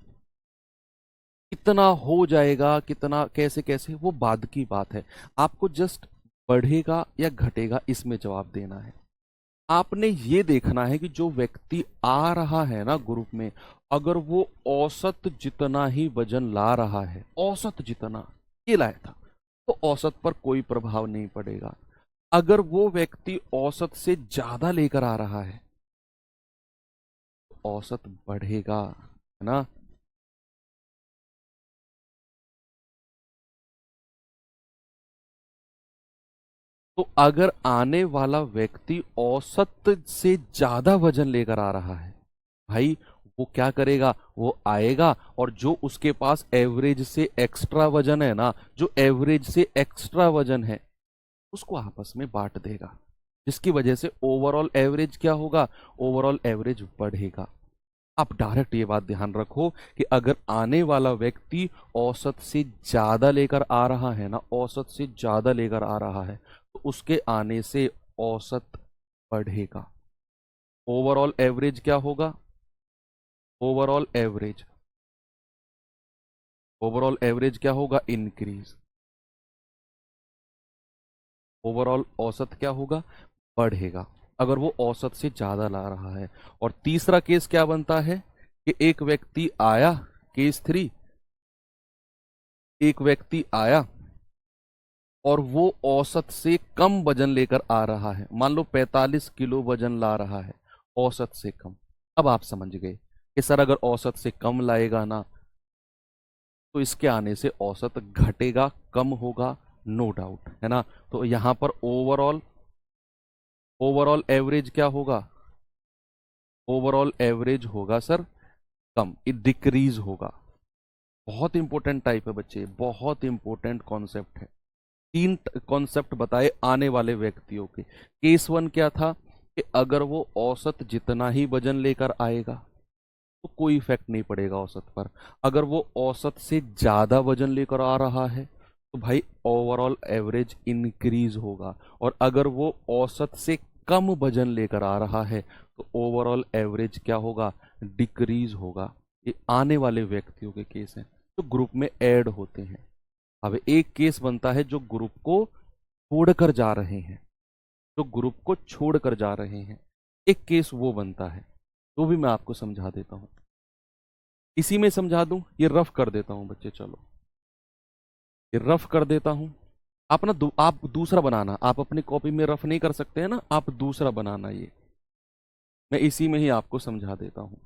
कितना हो जाएगा, कितना, कैसे कैसे, वो बाद की बात है। आपको जस्ट बढ़ेगा या घटेगा इसमें जवाब देना है। आपने ये देखना है कि जो व्यक्ति आ रहा है ना ग्रुप में, अगर वो औसत जितना ही वजन ला रहा है, औसत जितना ये लाया था, तो औसत पर कोई प्रभाव नहीं पड़ेगा। अगर वो व्यक्ति औसत से ज्यादा लेकर आ रहा है तो औसत बढ़ेगा, है ना? तो अगर आने वाला व्यक्ति औसत से ज्यादा वजन लेकर आ रहा है, भाई वो क्या करेगा, वो आएगा और जो उसके पास एवरेज से एक्स्ट्रा वजन है ना, जो एवरेज से एक्स्ट्रा वजन है, उसको आपस में बांट देगा, जिसकी वजह से ओवरऑल एवरेज क्या होगा, ओवरऑल एवरेज बढ़ेगा। आप डायरेक्ट ये बात ध्यान रखो कि अगर आने वाला व्यक्ति औसत से ज्यादा लेकर आ रहा है ना, औसत से ज्यादा लेकर आ रहा है, तो उसके आने से औसत बढ़ेगा। ओवरऑल एवरेज क्या होगा, ओवरऑल एवरेज, ओवरऑल एवरेज क्या होगा, इंक्रीज। ओवरऑल औसत क्या होगा, बढ़ेगा, अगर वो औसत से ज्यादा ला रहा है। और तीसरा केस क्या बनता है कि एक व्यक्ति आया, केस थ्री, एक व्यक्ति आया और वो औसत से कम वजन लेकर आ रहा है, मान लो 45 किलो वजन ला रहा है, औसत से कम। अब आप समझ गए कि सर अगर औसत से कम लाएगा ना तो इसके आने से औसत घटेगा, कम होगा, नो डाउट, है ना? तो यहां पर ओवरऑल, ओवरऑल एवरेज क्या होगा, ओवरऑल एवरेज होगा सर कम, डिक्रीज होगा, बहुत इंपॉर्टेंट टाइप है बच्चे, बहुत इंपॉर्टेंट कॉन्सेप्ट है। तीन कॉन्सेप्ट बताए आने वाले व्यक्तियों के। केस वन क्या था कि अगर वो औसत जितना ही वजन लेकर आएगा तो कोई इफेक्ट नहीं पड़ेगा औसत पर। अगर वो औसत से ज्यादा वजन लेकर आ रहा है तो भाई ओवरऑल एवरेज इंक्रीज होगा, और अगर वो औसत से कम वजन लेकर आ रहा है तो ओवरऑल एवरेज क्या होगा, डिक्रीज होगा। ये आने वाले व्यक्तियों के केस हैं जो ग्रुप में ऐड होते हैं। अब एक केस बनता है जो ग्रुप को छोड़कर जा रहे हैं, जो ग्रुप को छोड़कर जा रहे हैं, एक केस वो बनता है। तो भी मैं आपको समझा देता हूं, इसी में समझा दूं, ये रफ कर देता हूं बच्चे, चलो ये रफ कर देता हूं। आप ना आप दूसरा बनाना, आप अपनी कॉपी में रफ नहीं कर सकते हैं ना, आप दूसरा बनाना, ये मैं इसी में ही आपको समझा देता हूं।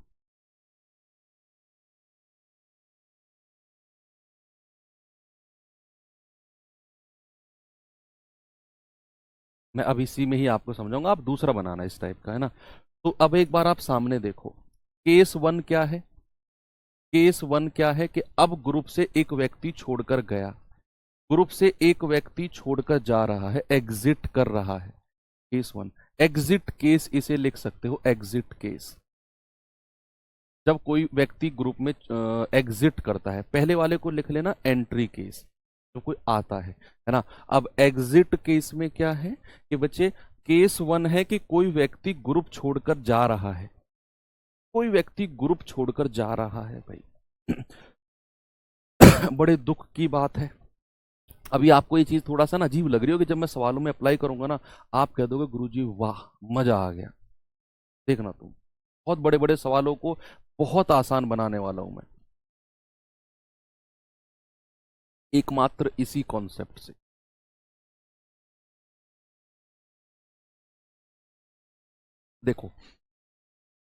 मैं अब इसी में ही आपको समझाऊंगा, आप दूसरा बनाना इस टाइप का, है ना। तो अब एक बार आप सामने देखो, केस वन क्या है। केस वन क्या है कि अब ग्रुप से एक व्यक्ति छोड़कर गया, ग्रुप से एक व्यक्ति छोड़कर जा रहा है, एग्जिट कर रहा है। केस वन, एग्जिट केस इसे लिख सकते हो, एग्जिट केस। जब कोई व्यक्ति ग्रुप में एग्जिट करता है, पहले वाले को लिख लेना एंट्री केस, जो कोई आता है ना। अब एग्जिट केस में क्या है कि बच्चे, केस वन है कि कोई व्यक्ति ग्रुप छोड़कर जा रहा है, कोई व्यक्ति ग्रुप छोड़कर जा रहा है भाई। बड़े दुख की बात है। अभी आपको ये चीज थोड़ा सा ना अजीब लग रही होगी, जब मैं सवालों में अप्लाई करूंगा ना, आप कह दोगे गुरुजी वाह मजा आ गया। देखना तुम, बहुत बड़े बड़े सवालों को बहुत आसान बनाने वाला हूं मैं, एकमात्र इसी कॉन्सेप्ट से। देखो,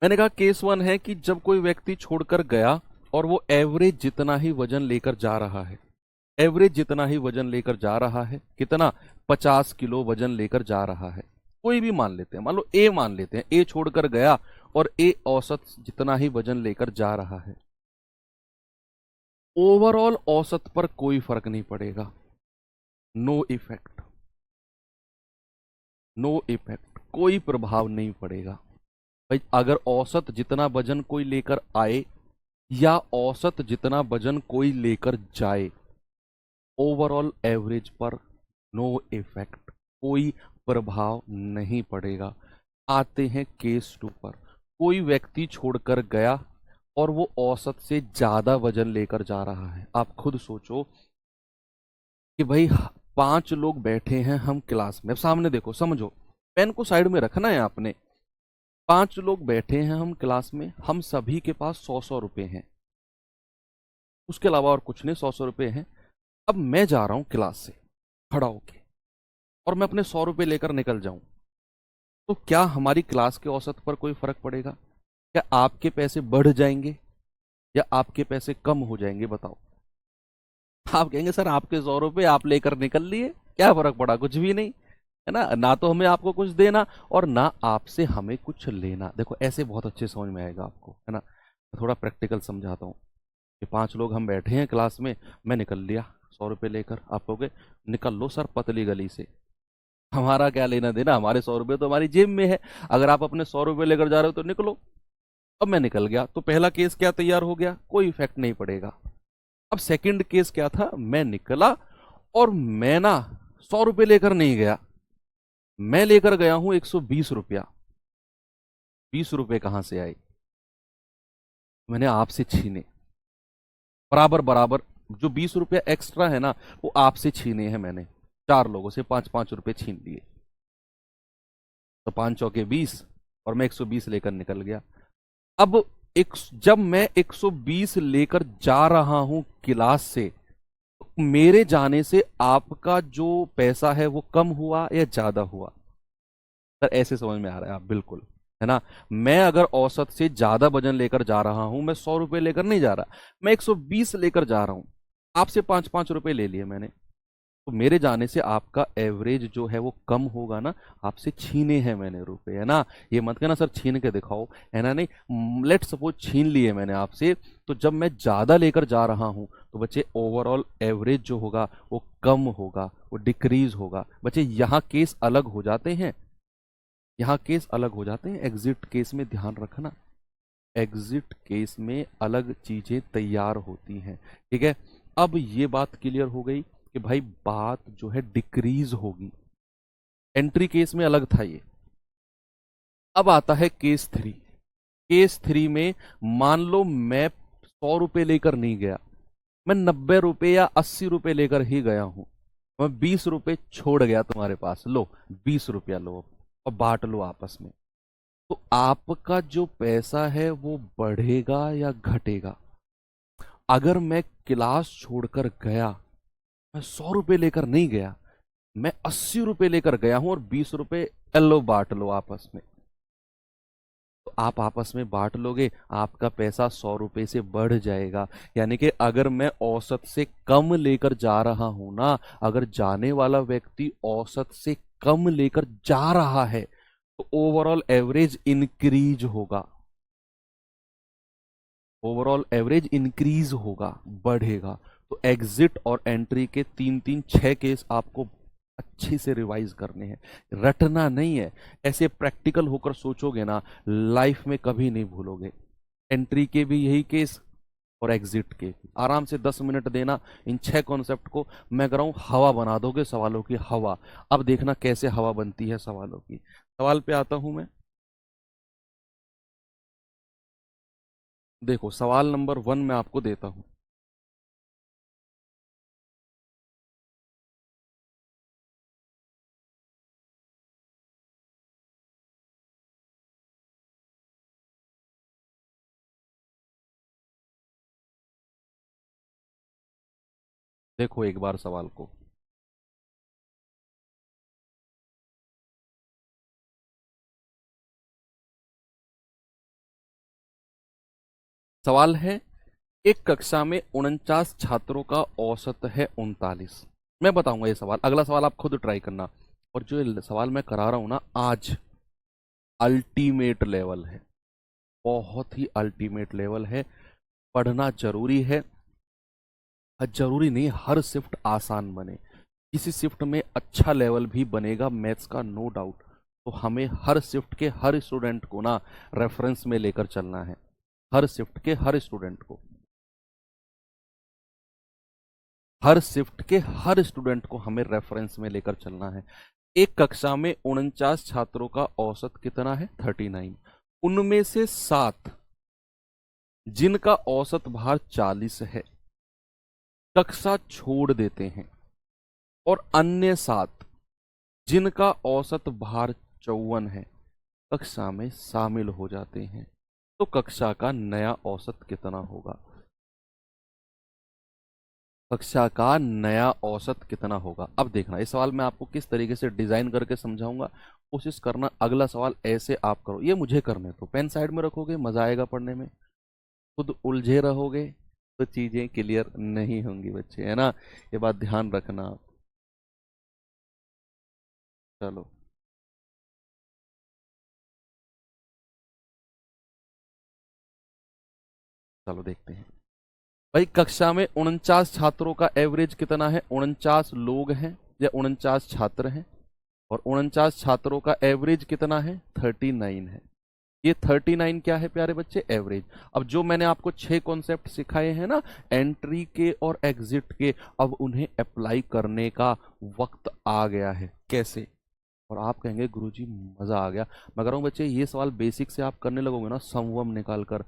मैंने कहा केस वन है कि जब कोई व्यक्ति छोड़कर गया और वो एवरेज जितना ही वजन लेकर जा रहा है, एवरेज जितना ही वजन लेकर जा रहा है, कितना, 50 किलो वजन लेकर जा रहा है। कोई भी मान लेते हैं, मान लो ए मान लेते हैं, ए छोड़कर गया और ए औसत जितना ही वजन लेकर जा रहा है। ओवरऑल औसत पर कोई फर्क नहीं पड़ेगा, नो इफेक्ट, नो इफेक्ट, कोई प्रभाव नहीं पड़ेगा भाई। अगर औसत जितना वजन कोई लेकर आए या औसत जितना वजन कोई लेकर जाए, ओवरऑल एवरेज पर नो इफेक्ट, कोई प्रभाव नहीं पड़ेगा। आते हैं केस टू पर, कोई व्यक्ति छोड़कर गया और वो औसत से ज्यादा वजन लेकर जा रहा है। आप खुद सोचो कि भाई 5 लोग बैठे हैं हम क्लास में, सामने देखो, समझो, पेन को साइड में रखना है आपने। 5 लोग बैठे हैं हम क्लास में, हम सभी के पास 100-100 रुपए हैं, उसके अलावा और कुछ नहीं, 100-100 रुपए हैं। अब मैं जा रहा हूं क्लास से खड़ा होके और मैं अपने 100 रुपए लेकर निकल जाऊं, तो क्या हमारी क्लास के औसत पर कोई फर्क पड़ेगा? क्या आपके पैसे बढ़ जाएंगे या आपके पैसे कम हो जाएंगे? बताओ। आप कहेंगे सर आपके 100 रुपए आप लेकर निकल लिए, क्या फर्क पड़ा? कुछ भी नहीं, है ना। ना तो हमें आपको कुछ देना और ना आपसे हमें कुछ लेना। देखो ऐसे बहुत अच्छे समझ में आएगा आपको, है ना। थोड़ा प्रैक्टिकल समझाता हूँ कि 5 लोग हम बैठे हैं क्लास में, मैं निकल लिया 100 रुपए लेकर। आप कहोगे निकल लो सर पतली गली से, हमारा क्या लेना देना, हमारे 100 रुपए तो हमारी जेब में है। अगर आप अपने 100 रुपए लेकर जा रहे हो तो निकलो। अब मैं निकल गया तो पहला केस क्या तैयार हो गया, कोई इफेक्ट नहीं पड़ेगा। अब सेकंड केस क्या था, मैं निकला और मैं ना 100 रुपए लेकर नहीं गया, मैं लेकर गया हूं 120 रुपया। 20 रुपए कहां से आए? मैंने आपसे छीने, बराबर बराबर। जो 20 रुपया एक्स्ट्रा है ना, वो आपसे छीने हैं मैंने, 4 लोगों से 5-5 रुपए छीन लिए। तो 5 चौके 20 और मैं 120 लेकर निकल गया। अब एक, जब मैं 120 लेकर जा रहा हूं क्लास से, तो मेरे जाने से आपका जो पैसा है वो कम हुआ या ज्यादा हुआ? सर ऐसे समझ में आ रहा है आप, बिल्कुल, है ना। मैं अगर औसत से ज्यादा वजन लेकर जा रहा हूं, मैं 100 रुपए लेकर नहीं जा रहा, मैं 120 लेकर जा रहा हूं, आपसे 5-5 रुपए ले लिए मैंने, तो तो मेरे जाने से आपका एवरेज जो है वो कम होगा ना। आपसे छीने हैं मैंने रुपए, है ना। ये मत कहना सर छीन के दिखाओ, है ना। नहीं, लेट सपोज छीन लिए मैंने आपसे, तो जब मैं ज्यादा लेकर जा रहा हूं तो बच्चे ओवरऑल एवरेज जो होगा वो कम होगा, वो डिक्रीज होगा। बच्चे यहाँ केस अलग हो जाते हैं, यहाँ केस अलग हो जाते हैं। एग्जिट केस में ध्यान रखना, एग्जिट केस में अलग चीजें तैयार होती हैं, ठीक है। अब ये बात क्लियर हो गई कि भाई बात जो है डिक्रीज होगी। एंट्री केस में अलग था ये। अब आता है केस थ्री। केस थ्री में मान लो मैं 100 रुपए लेकर नहीं गया, मैं 90 रुपए या 80 रुपए लेकर ही गया हूं, मैं 20 रुपए छोड़ गया तुम्हारे पास, लो 20 रुपया लो और बांट लो आपस में। तो आपका जो पैसा है वो बढ़ेगा या घटेगा? अगर मैं क्लास छोड़कर गया, मैं 100 रुपए लेकर नहीं गया, मैं 80 रुपए लेकर गया हूं और 20 रुपए लो बांट लो आपस में, तो आप आपस में बांट लोगे, आपका पैसा 100 रुपए से बढ़ जाएगा। यानी कि अगर मैं औसत से कम लेकर जा रहा हूं ना, अगर जाने वाला व्यक्ति औसत से कम लेकर जा रहा है तो ओवरऑल एवरेज इंक्रीज होगा, ओवरऑल एवरेज इंक्रीज होगा, बढ़ेगा। तो एग्जिट और एंट्री के 3 3 6 केस आपको अच्छे से रिवाइज करने हैं, रटना नहीं है। ऐसे प्रैक्टिकल होकर सोचोगे ना, लाइफ में कभी नहीं भूलोगे। एंट्री के भी यही केस और एग्जिट के भी। आराम से 10 मिनट देना इन 6 कॉन्सेप्ट को, मैं कह रहा हूं हवा बना दोगे सवालों की, हवा। अब देखना कैसे हवा बनती है सवालों की। सवाल पे आता हूं मैं। देखो सवाल नंबर 1 मैं आपको देता हूं। देखो एक बार सवाल को। सवाल है, एक कक्षा में 49 छात्रों का औसत है 39। मैं बताऊंगा ये सवाल, अगला सवाल आप खुद ट्राई करना। और जो ये सवाल मैं करा रहा हूं ना आज, अल्टीमेट लेवल है, बहुत ही अल्टीमेट लेवल है। पढ़ना जरूरी है। जरूरी नहीं हर शिफ्ट आसान बने, किसी शिफ्ट में अच्छा लेवल भी बनेगा मैथ्स का, नो डाउट। तो हमें हर शिफ्ट के हर स्टूडेंट को ना रेफरेंस में लेकर चलना है, हर शिफ्ट के हर स्टूडेंट को, हर शिफ्ट के हर स्टूडेंट को हमें रेफरेंस में लेकर चलना है। एक कक्षा में 49 छात्रों का औसत कितना है? 39। उनमें से 7 जिनका औसत भार 40 है कक्षा छोड़ देते हैं, और अन्य 7 जिनका औसत भार 54 है कक्षा में शामिल हो जाते हैं। तो कक्षा का नया औसत कितना होगा? कक्षा का नया औसत कितना होगा? अब देखना इस सवाल में आपको किस तरीके से डिजाइन करके समझाऊंगा, कोशिश करना अगला सवाल ऐसे आप करो। ये मुझे करने तो पेन साइड में रखोगे, मजा आएगा पढ़ने में। खुद उलझे रहोगे तो चीजें क्लियर नहीं होंगी बच्चे, है ना। ये बात ध्यान रखना। चलो चलो देखते हैं। भाई कक्षा में 49 छात्रों का एवरेज कितना है? 49 लोग हैं या 49 छात्र हैं, और 49 छात्रों का एवरेज कितना है? 39 है। ये 39 क्या है प्यारे बच्चे? एवरेज। अब जो मैंने आपको 6 कॉन्सेप्ट सिखाए हैं ना एंट्री के और एग्जिट के, अब उन्हें अप्लाई करने का वक्त आ गया है। कैसे? और आप कहेंगे गुरुजी मजा आ गया। मैं कह रहा हूँ बच्चे ये सवाल बेसिक से आप करने लगोगे ना समवम निकाल कर,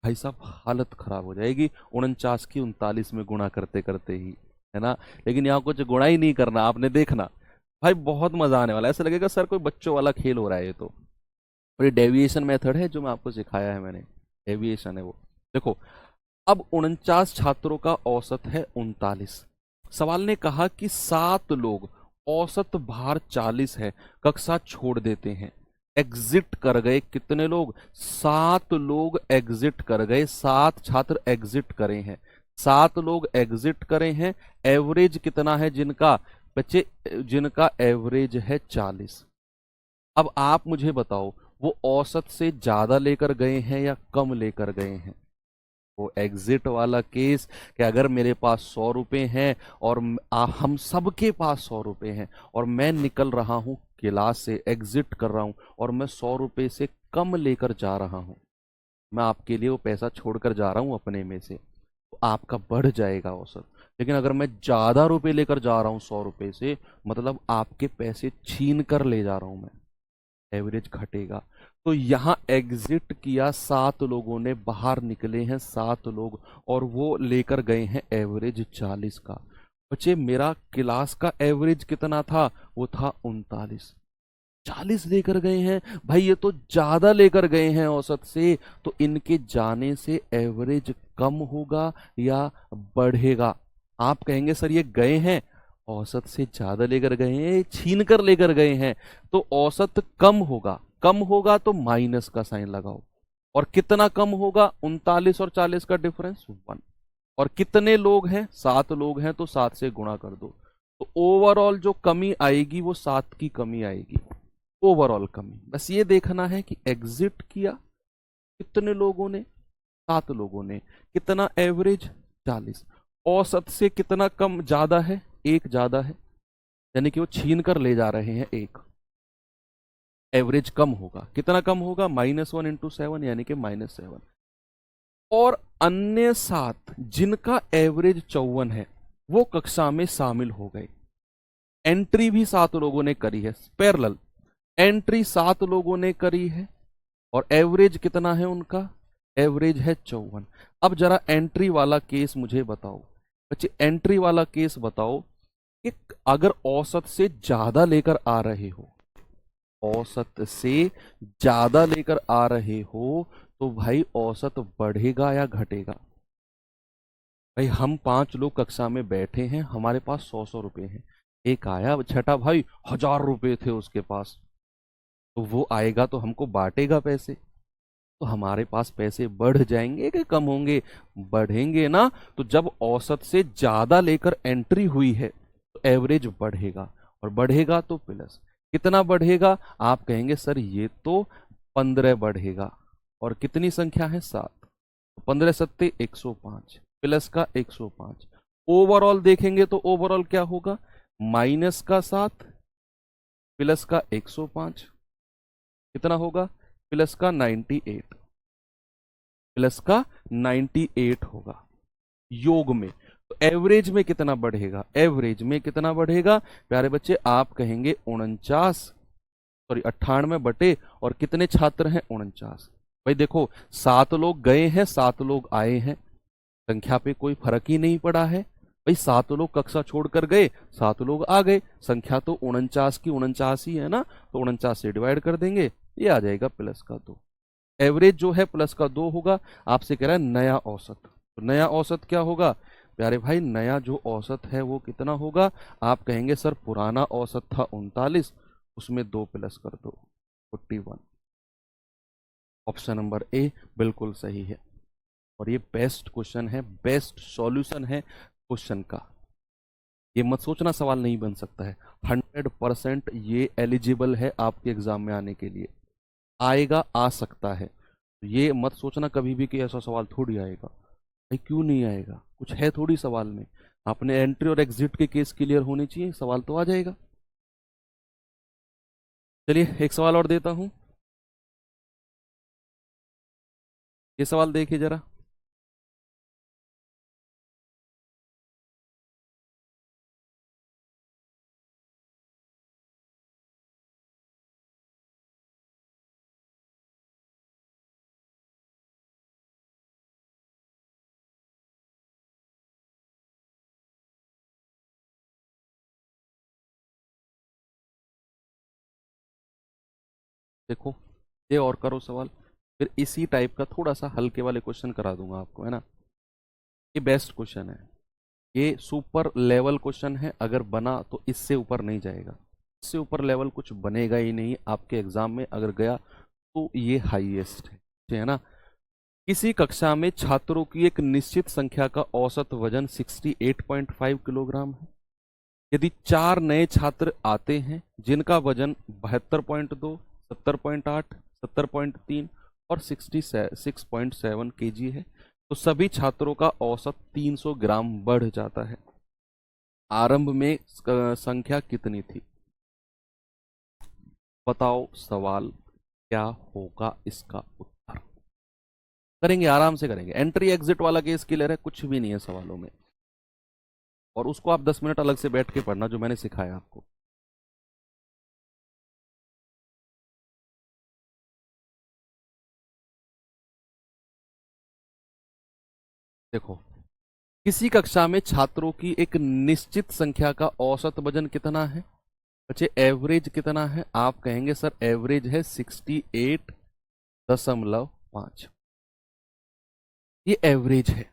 भाई साहब हालत खराब हो जाएगी 49 की 39 में गुणा करते करते ही, है ना। लेकिन यहाँ कुछ गुणा ही नहीं करना, आपने देखना भाई बहुत मजा आने वाला है। ऐसा लगेगा सर कोई बच्चों वाला खेल हो रहा है ये तो। और ये डेविएशन मेथड है जो मैं आपको सिखाया है मैंने, डेविएशन है वो। देखो अब 49 छात्रों का औसत है 39। सवाल ने कहा कि 7 लोग, औसत भार 40 है, कक्षा छोड़ देते हैं, एग्जिट कर गए। कितने लोग? 7 लोग एग्जिट कर गए, 7 छात्र एग्जिट करे हैं, 7 लोग एग्जिट करे हैं। एवरेज कितना है जिनका? बच्चे जिनका एवरेज है 40। अब आप मुझे बताओ वो औसत से ज्यादा लेकर गए हैं या कम लेकर गए हैं? वो एग्जिट वाला केस कि अगर मेरे पास 100 रुपए हैं और हम सबके पास 100 रुपए हैं और मैं निकल रहा हूं क्लास से, एग्जिट कर रहा हूं और मैं 100 रुपए से कम लेकर जा रहा हूं, मैं आपके लिए वो पैसा छोड़कर जा रहा हूं अपने में से, तो आपका बढ़ जाएगा औसत। लेकिन अगर मैं ज्यादा रुपए लेकर जा रहा हूं 100 रुपए से, मतलब आपके पैसे छीन कर ले जा रहा हूं मैं, एवरेज घटेगा। तो यहां एग्जिट किया 7 लोगों ने, बाहर निकले हैं 7 लोग और वो लेकर गए हैं एवरेज 40 का। बच्चे मेरा क्लास का एवरेज कितना था? वो था 39। 40 लेकर गए हैं भाई, ये तो ज्यादा लेकर गए हैं औसत से, तो इनके जाने से एवरेज कम होगा या बढ़ेगा? आप कहेंगे सर ये गए हैं औसत से ज्यादा लेकर गए हैं, छीन कर लेकर गए हैं, तो औसत कम होगा। कम होगा तो माइनस का साइन लगाओ। और कितना कम होगा? 39 और 40 का डिफरेंस 1। और कितने लोग हैं? 7 लोग हैं, तो 7 से गुणा कर दो। तो ओवरऑल जो कमी आएगी वो 7 की कमी आएगी, ओवरऑल कमी। बस ये देखना है कि एग्जिट किया कितने लोगों ने? 7 लोगों ने। कितना एवरेज? 40। औसत से कितना कम ज्यादा है? 1 ज्यादा है, यानी कि वो छीन कर ले जा रहे हैं 1। एवरेज कम होगा, कितना कम होगा? -1 इंटू 7 यानी कि -7। और अन्य 7 जिनका एवरेज 54 है वो कक्षा में शामिल हो गए। एंट्री भी 7 लोगों ने करी है, पैरेलल एंट्री 7 लोगों ने करी है और एवरेज कितना है उनका? एवरेज है 54। अब जरा एंट्री वाला केस मुझे बताओ बच्चे, एंट्री वाला केस बताओ कि अगर औसत से ज्यादा लेकर आ रहे हो, औसत से ज्यादा लेकर आ रहे हो, तो भाई औसत बढ़ेगा या घटेगा? भाई हम 5 लोग कक्षा में बैठे हैं, हमारे पास 100-100 रुपए हैं। एक आया छठा भाई, 1000 रुपए थे उसके पास, तो वो आएगा तो हमको बांटेगा पैसे, तो हमारे पास पैसे बढ़ जाएंगे कि कम होंगे? बढ़ेंगे ना। तो जब औसत से ज्यादा लेकर एंट्री हुई है तो एवरेज बढ़ेगा, और बढ़ेगा तो प्लस। कितना बढ़ेगा? आप कहेंगे सर ये तो 15 बढ़ेगा, और कितनी संख्या है? 7। 15 सत्ते 105, प्लस का 105। ओवरऑल देखेंगे तो ओवरऑल क्या होगा? माइनस का 7 प्लस का 105, कितना होगा? प्लस का 98, प्लस का 98 होगा योग में। तो एवरेज में कितना बढ़ेगा? एवरेज में कितना बढ़ेगा प्यारे बच्चे? आप कहेंगे 98 बटे, और कितने छात्र हैं? 49। भाई देखो 7 लोग गए हैं, 7 लोग आए हैं, संख्या पे कोई फर्क ही नहीं पड़ा है। भाई 7 लोग कक्षा छोड़कर गए, 7 लोग आ गए, संख्या तो 49 की 49 ही है ना, तो 49 से डिवाइड कर देंगे, ये आ जाएगा प्लस का 2। एवरेज जो है प्लस का 2 होगा। आपसे कह रहा है नया औसत, तो नया औसत क्या होगा प्यारे भाई? नया जो औसत है वो कितना होगा? आप कहेंगे सर पुराना औसत था 39, उसमें 2 प्लस कर दो, 41। ऑप्शन नंबर ए बिल्कुल सही है, और ये बेस्ट क्वेश्चन है, बेस्ट सॉल्यूशन है क्वेश्चन का। ये मत सोचना सवाल नहीं बन सकता है, 100% ये एलिजिबल है आपके एग्जाम में आने के लिए। आएगा, आ सकता है, तो ये मत सोचना कभी भी कि ऐसा सवाल थोड़ी आएगा। भाई क्यों नहीं आएगा? कुछ है थोड़ी सवाल में। आपने एंट्री और एग्जिट के केस क्लियर होने चाहिए, सवाल तो आ जाएगा। चलिए एक सवाल और देता हूं, ये सवाल देखिए जरा। देखो ये और करो सवाल, फिर इसी टाइप का थोड़ा सा हल्के वाले क्वेश्चन करा दूंगा आपको, है ना। ये बेस्ट क्वेश्चन है, ये सुपर लेवल क्वेश्चन है, अगर बना तो इससे ऊपर नहीं जाएगा, इससे ऊपर लेवल कुछ बनेगा ही नहीं आपके एग्जाम में, अगर गया तो ये हाईएस्ट है, ठीक है ना। किसी कक्षा में छात्रों की एक निश्चित संख्या का औसत वजन 68.5 किलोग्राम है। यदि 4 नए छात्र आते हैं जिनका वजन 72.2, 70.8, 70.3 और 66.7 केजी है, तो सभी छात्रों का औसत 300 ग्राम बढ़ जाता है। आरंभ में संख्या कितनी थी? बताओ सवाल क्या होगा इसका उत्तर। करेंगे, आराम से करेंगे। एंट्री एग्जिट वाला केस क्लियर है, कुछ भी नहीं है सवालों में, और उसको आप 10 मिनट अलग से बैठ के पढ़ना जो मैंने सिखाया आपको। देखो, किसी कक्षा में छात्रों की एक निश्चित संख्या का औसत वजन कितना है? बच्चे एवरेज कितना है? आप कहेंगे सर एवरेज है 68.5। ये एवरेज है।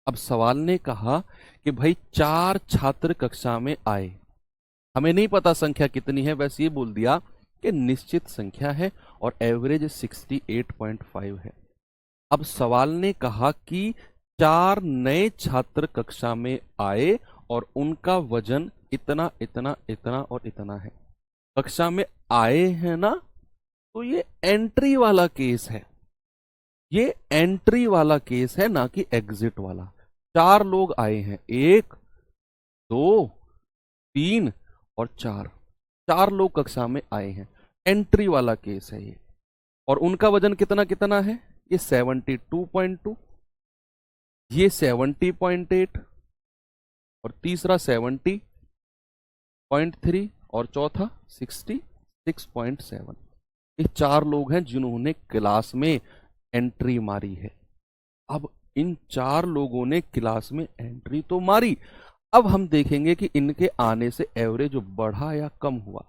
अब सवाल ने कहा कि भाई 4 छात्र कक्षा में आए, हमें नहीं पता संख्या कितनी है, बस ये बोल दिया कि निश्चित संख्या है और एवरेज 68.5 है। अब सवाल ने कहा कि 4 नए छात्र कक्षा में आए और उनका वजन इतना इतना इतना और इतना है। कक्षा में आए हैं ना, तो ये एंट्री वाला केस है, ये एंट्री वाला केस है, ना कि एग्जिट वाला। 4 लोग आए हैं, 1 2 3 और 4, 4 लोग कक्षा में आए हैं, एंट्री वाला केस है ये। और उनका वजन कितना कितना है? ये 72.2, ये 70.8 और तीसरा 70.3 और चौथा 66.7। ये 4 लोग हैं जिन्होंने क्लास में एंट्री मारी है। अब इन 4 लोगों ने क्लास में एंट्री तो मारी, अब हम देखेंगे कि इनके आने से एवरेज बढ़ा या कम हुआ।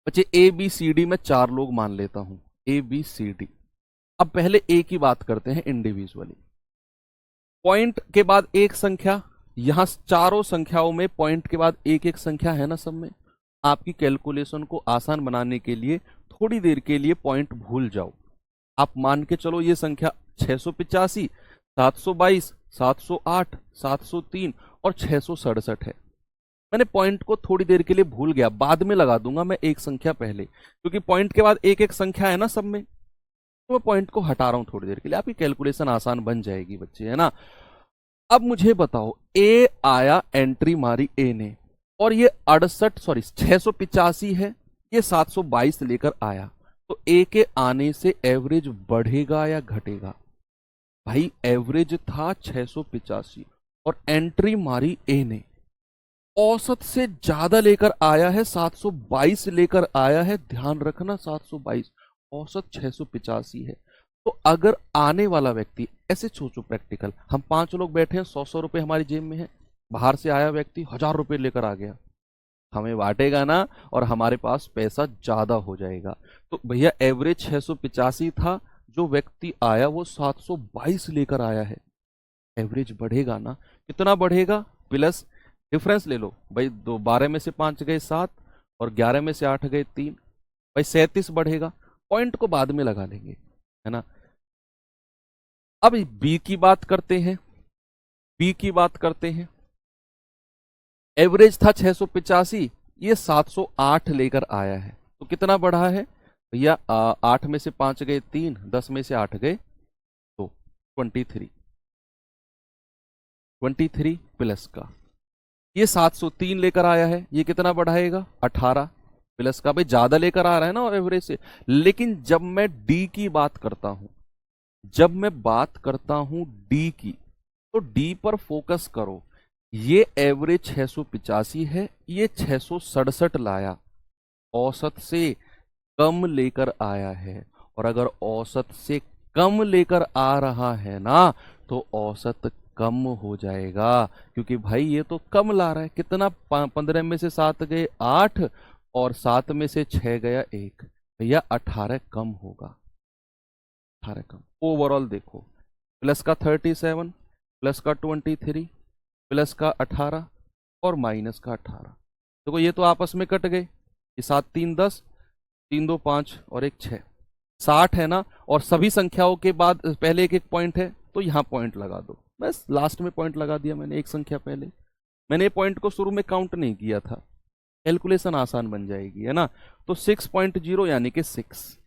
बच्चे ए बी सी डी में 4 लोग मान लेता हूं, ए बी सी डी। अब पहले ए की बात करते हैं इंडिविजुअली। पॉइंट के बाद एक संख्या, यहां चारों संख्याओं में पॉइंट के बाद एक एक संख्या है ना सब में। आपकी कैलकुलेशन को आसान बनाने के लिए थोड़ी देर के लिए पॉइंट भूल जाओ। आप मान के चलो ये संख्या 685, 722, 708, 703 और 667 है। मैंने पॉइंट को थोड़ी देर के लिए भूल गया, बाद में लगा दूंगा मैं एक संख्या पहले, क्योंकि पॉइंट के बाद एक एक संख्या है ना सब में, तो मैं पॉइंट को हटा रहा हूं थोड़ी देर के लिए, आपकी कैलकुलेशन आसान बन जाएगी बच्चे, है ना। अब मुझे बताओ, ए आया, एंट्री मारी ए ने, और ये 685 है, ये 722 लेकर आया, तो ए के आने से एवरेज बढ़ेगा या घटेगा? भाई एवरेज था 685 और एंट्री मारी ए ने, औसत से ज्यादा लेकर आया है, 722 लेकर आया है। ध्यान रखना 722, औसत 685 है। तो अगर आने वाला व्यक्ति, ऐसे सोचो प्रैक्टिकल, हम 5 लोग बैठे हैं, 100 रुपए हमारी जेब में है, बाहर से आया व्यक्ति 1000 रुपए लेकर आ गया, हमें बांटेगा ना, और हमारे पास पैसा ज्यादा हो जाएगा। तो भैया एवरेज 685 था, जो व्यक्ति आया वो 722 लेकर आया है, एवरेज बढ़ेगा ना? कितना बढ़ेगा? प्लस डिफरेंस ले लो भाई, 12 में से 5 गए 7 और 11 में से 8 गए 3, भाई 37 बढ़ेगा। पॉइंट को बाद में लगा लेंगे, है ना। अब बी की बात करते हैं, बी की बात करते हैं। एवरेज था 685, ये 708 लेकर आया है, तो कितना बढ़ा है भैया? 8 में से 5 गए 3, 10 में से 8 गए 2, 23 प्लस का ये 703 लेकर आया है, ये कितना बढ़ाएगा? 18 प्लस का, भाई ज्यादा लेकर आ रहा है ना एवरेज से। लेकिन जब मैं डी की बात करता हूं, जब मैं बात करता हूं डी की, तो डी पर फोकस करो। ये एवरेज 685 है, ये 667 लाया, औसत से कम लेकर आया है। और अगर औसत से कम लेकर आ रहा है ना, तो औसत कम हो जाएगा, क्योंकि भाई ये तो कम ला रहा है। कितना? 15 में से 7 गए 8 और 7 में से 6 गया 1, भैया 18 कम होगा, 18 कम। ओवरऑल देखो, प्लस का 37, प्लस का 23, प्लस का 18 और माइनस का 18। देखो ये तो आपस में कट गए, ये 7 3 10, 3 2 5 और 1 6, 60 है ना। और सभी संख्याओं के बाद पहले एक एक पॉइंट है, तो यहां पॉइंट लगा दो, बस लास्ट में पॉइंट लगा दिया मैंने एक संख्या पहले। मैंने ये पॉइंट को शुरू में काउंट नहीं किया था, कैलकुलेशन आसान बन जाएगी, है ना। तो 6.0 यानी कि 6।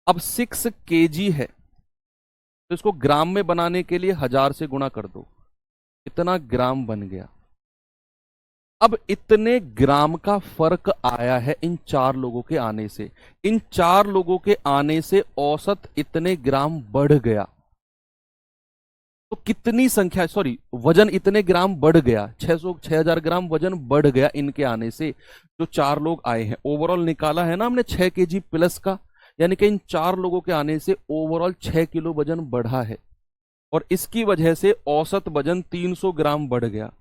अब 6 kg है, तो इसको ग्राम में बनाने के लिए 1000 से गुणा कर दो, इतना ग्राम बन गया। अब इतने ग्राम का फर्क आया है इन 4 लोगों के आने से। इन 4 लोगों के आने से औसत इतने ग्राम बढ़ गया। तो कितनी संख्या, सॉरी, वजन इतने ग्राम बढ़ गया, 6000 ग्राम वजन बढ़ गया इनके आने से। जो 4 लोग आए हैं, ओवरऑल निकाला है ना हमने 6 kg प्लस का, यानी कि इन 4 लोगों के आने से ओवरऑल 6 किलो वजन बढ़ा है, और इसकी वजह से औसत वजन 300 ग्राम बढ़ गया।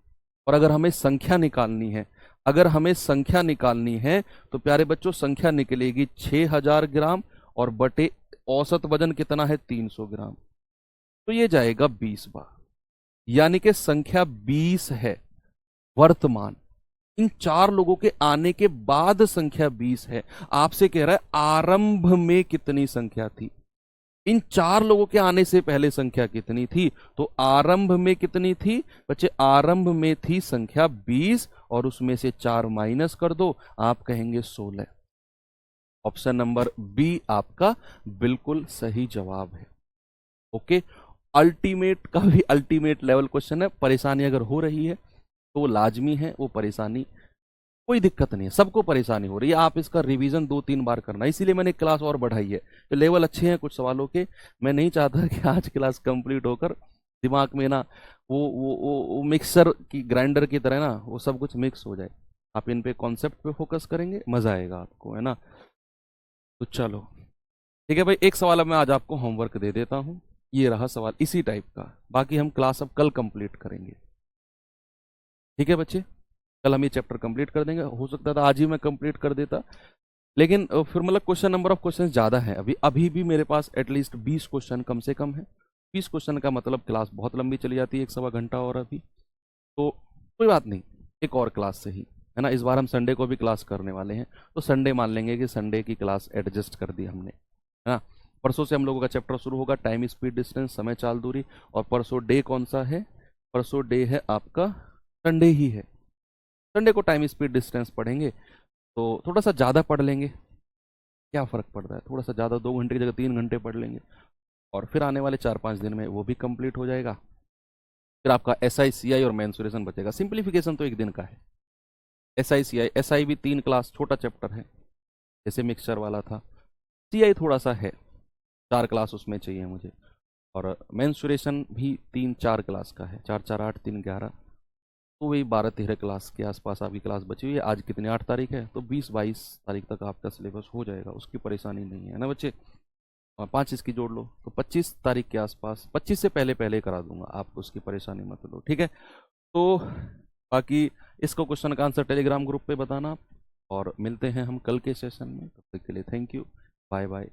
और अगर हमें संख्या निकालनी है, अगर हमें संख्या निकालनी है तो प्यारे बच्चों संख्या निकलेगी 6000 ग्राम और बटे औसत वजन कितना है 300 ग्राम, तो ये जाएगा 20 बार, यानी कि संख्या 20 है वर्तमान। इन 4 लोगों के आने के बाद संख्या 20 है। आपसे कह रहा है आरंभ में कितनी संख्या थी। इन 4 लोगों के आने से पहले संख्या कितनी थी, तो आरंभ में कितनी थी बच्चे, आरंभ में थी संख्या 20 और उसमें से 4 माइनस कर दो, आप कहेंगे 16। ऑप्शन नंबर बी आपका बिल्कुल सही जवाब है। ओके, अल्टीमेट का भी अल्टीमेट लेवल क्वेश्चन है। परेशानी अगर हो रही है तो लाजमी है, वो परेशानी कोई दिक्कत नहीं है, सबको परेशानी हो रही है, आप इसका रिवीजन 2-3 बार करना, इसीलिए मैंने क्लास और बढ़ाई है। तो लेवल अच्छे हैं कुछ सवालों के, मैं नहीं चाहता कि आज क्लास कंप्लीट होकर दिमाग में ना वो मिक्सर की ग्राइंडर की तरह ना वो सब कुछ मिक्स हो जाए। आप इन पे कॉन्सेप्ट पे फोकस करेंगे, मजा आएगा आपको, है ना। तो चलो ठीक है भाई, एक सवाल अब मैं आज आपको होमवर्क दे देता हूँ, ये रहा सवाल इसी टाइप का, बाकी हम क्लास अब कल कंप्लीट करेंगे। ठीक है बच्चे, कल हम ये चैप्टर कंप्लीट कर देंगे। हो सकता था आज ही मैं कंप्लीट कर देता, लेकिन फिर मतलब क्वेश्चन नंबर ऑफ क्वेश्चन ज़्यादा है। अभी अभी भी मेरे पास एटलीस्ट 20 क्वेश्चन कम से कम है। 20 क्वेश्चन का मतलब क्लास बहुत लंबी चली जाती है, 1 सवा घंटा। और अभी तो कोई बात नहीं, एक और क्लास से ही, है ना। इस बार हम संडे को भी क्लास करने वाले हैं, तो संडे मान लेंगे कि संडे की क्लास एडजस्ट कर दी हमने, है ना। परसों से हम लोगों का चैप्टर शुरू होगा, टाइम स्पीड डिस्टेंस, समय चाल दूरी। और परसों डे कौन सा है, परसों डे है आपका संडे ही है। संडे को टाइम स्पीड डिस्टेंस पढ़ेंगे, तो थोड़ा सा ज़्यादा पढ़ लेंगे, क्या फ़र्क पड़ता है, थोड़ा सा ज़्यादा, 2 घंटे की जगह 3 घंटे पढ़ लेंगे, और फिर आने वाले 4-5 दिन में वो भी कंप्लीट हो जाएगा। फिर आपका SI CI और मेंसुरेशन बचेगा। सिंप्लीफिकेशन तो एक दिन का है। SI CI, SI भी 3 क्लास, छोटा चैप्टर है जैसे मिक्सचर वाला था। CI थोड़ा सा है, 4 क्लास उसमें चाहिए मुझे। और मेंसुरेशन भी 3-4 क्लास का है, 4-4-8, 3-11, तो वही 12-13 क्लास के आसपास आपकी क्लास बची हुई है। आज कितनी, 8 तारीख है, तो 20-22 तारीख तक आपका सिलेबस हो जाएगा, उसकी परेशानी नहीं है ना बच्चे। और 5 इसकी जोड़ लो तो 25 तारीख के आसपास, 25 से पहले पहले करा दूंगा, आप उसकी परेशानी मत लो, ठीक है। तो बाकी इसको क्वेश्चन का आंसर टेलीग्राम ग्रुप पे बताना, और मिलते हैं हम कल के सेशन में। तब तक के लिए थैंक यू, बाय बाय।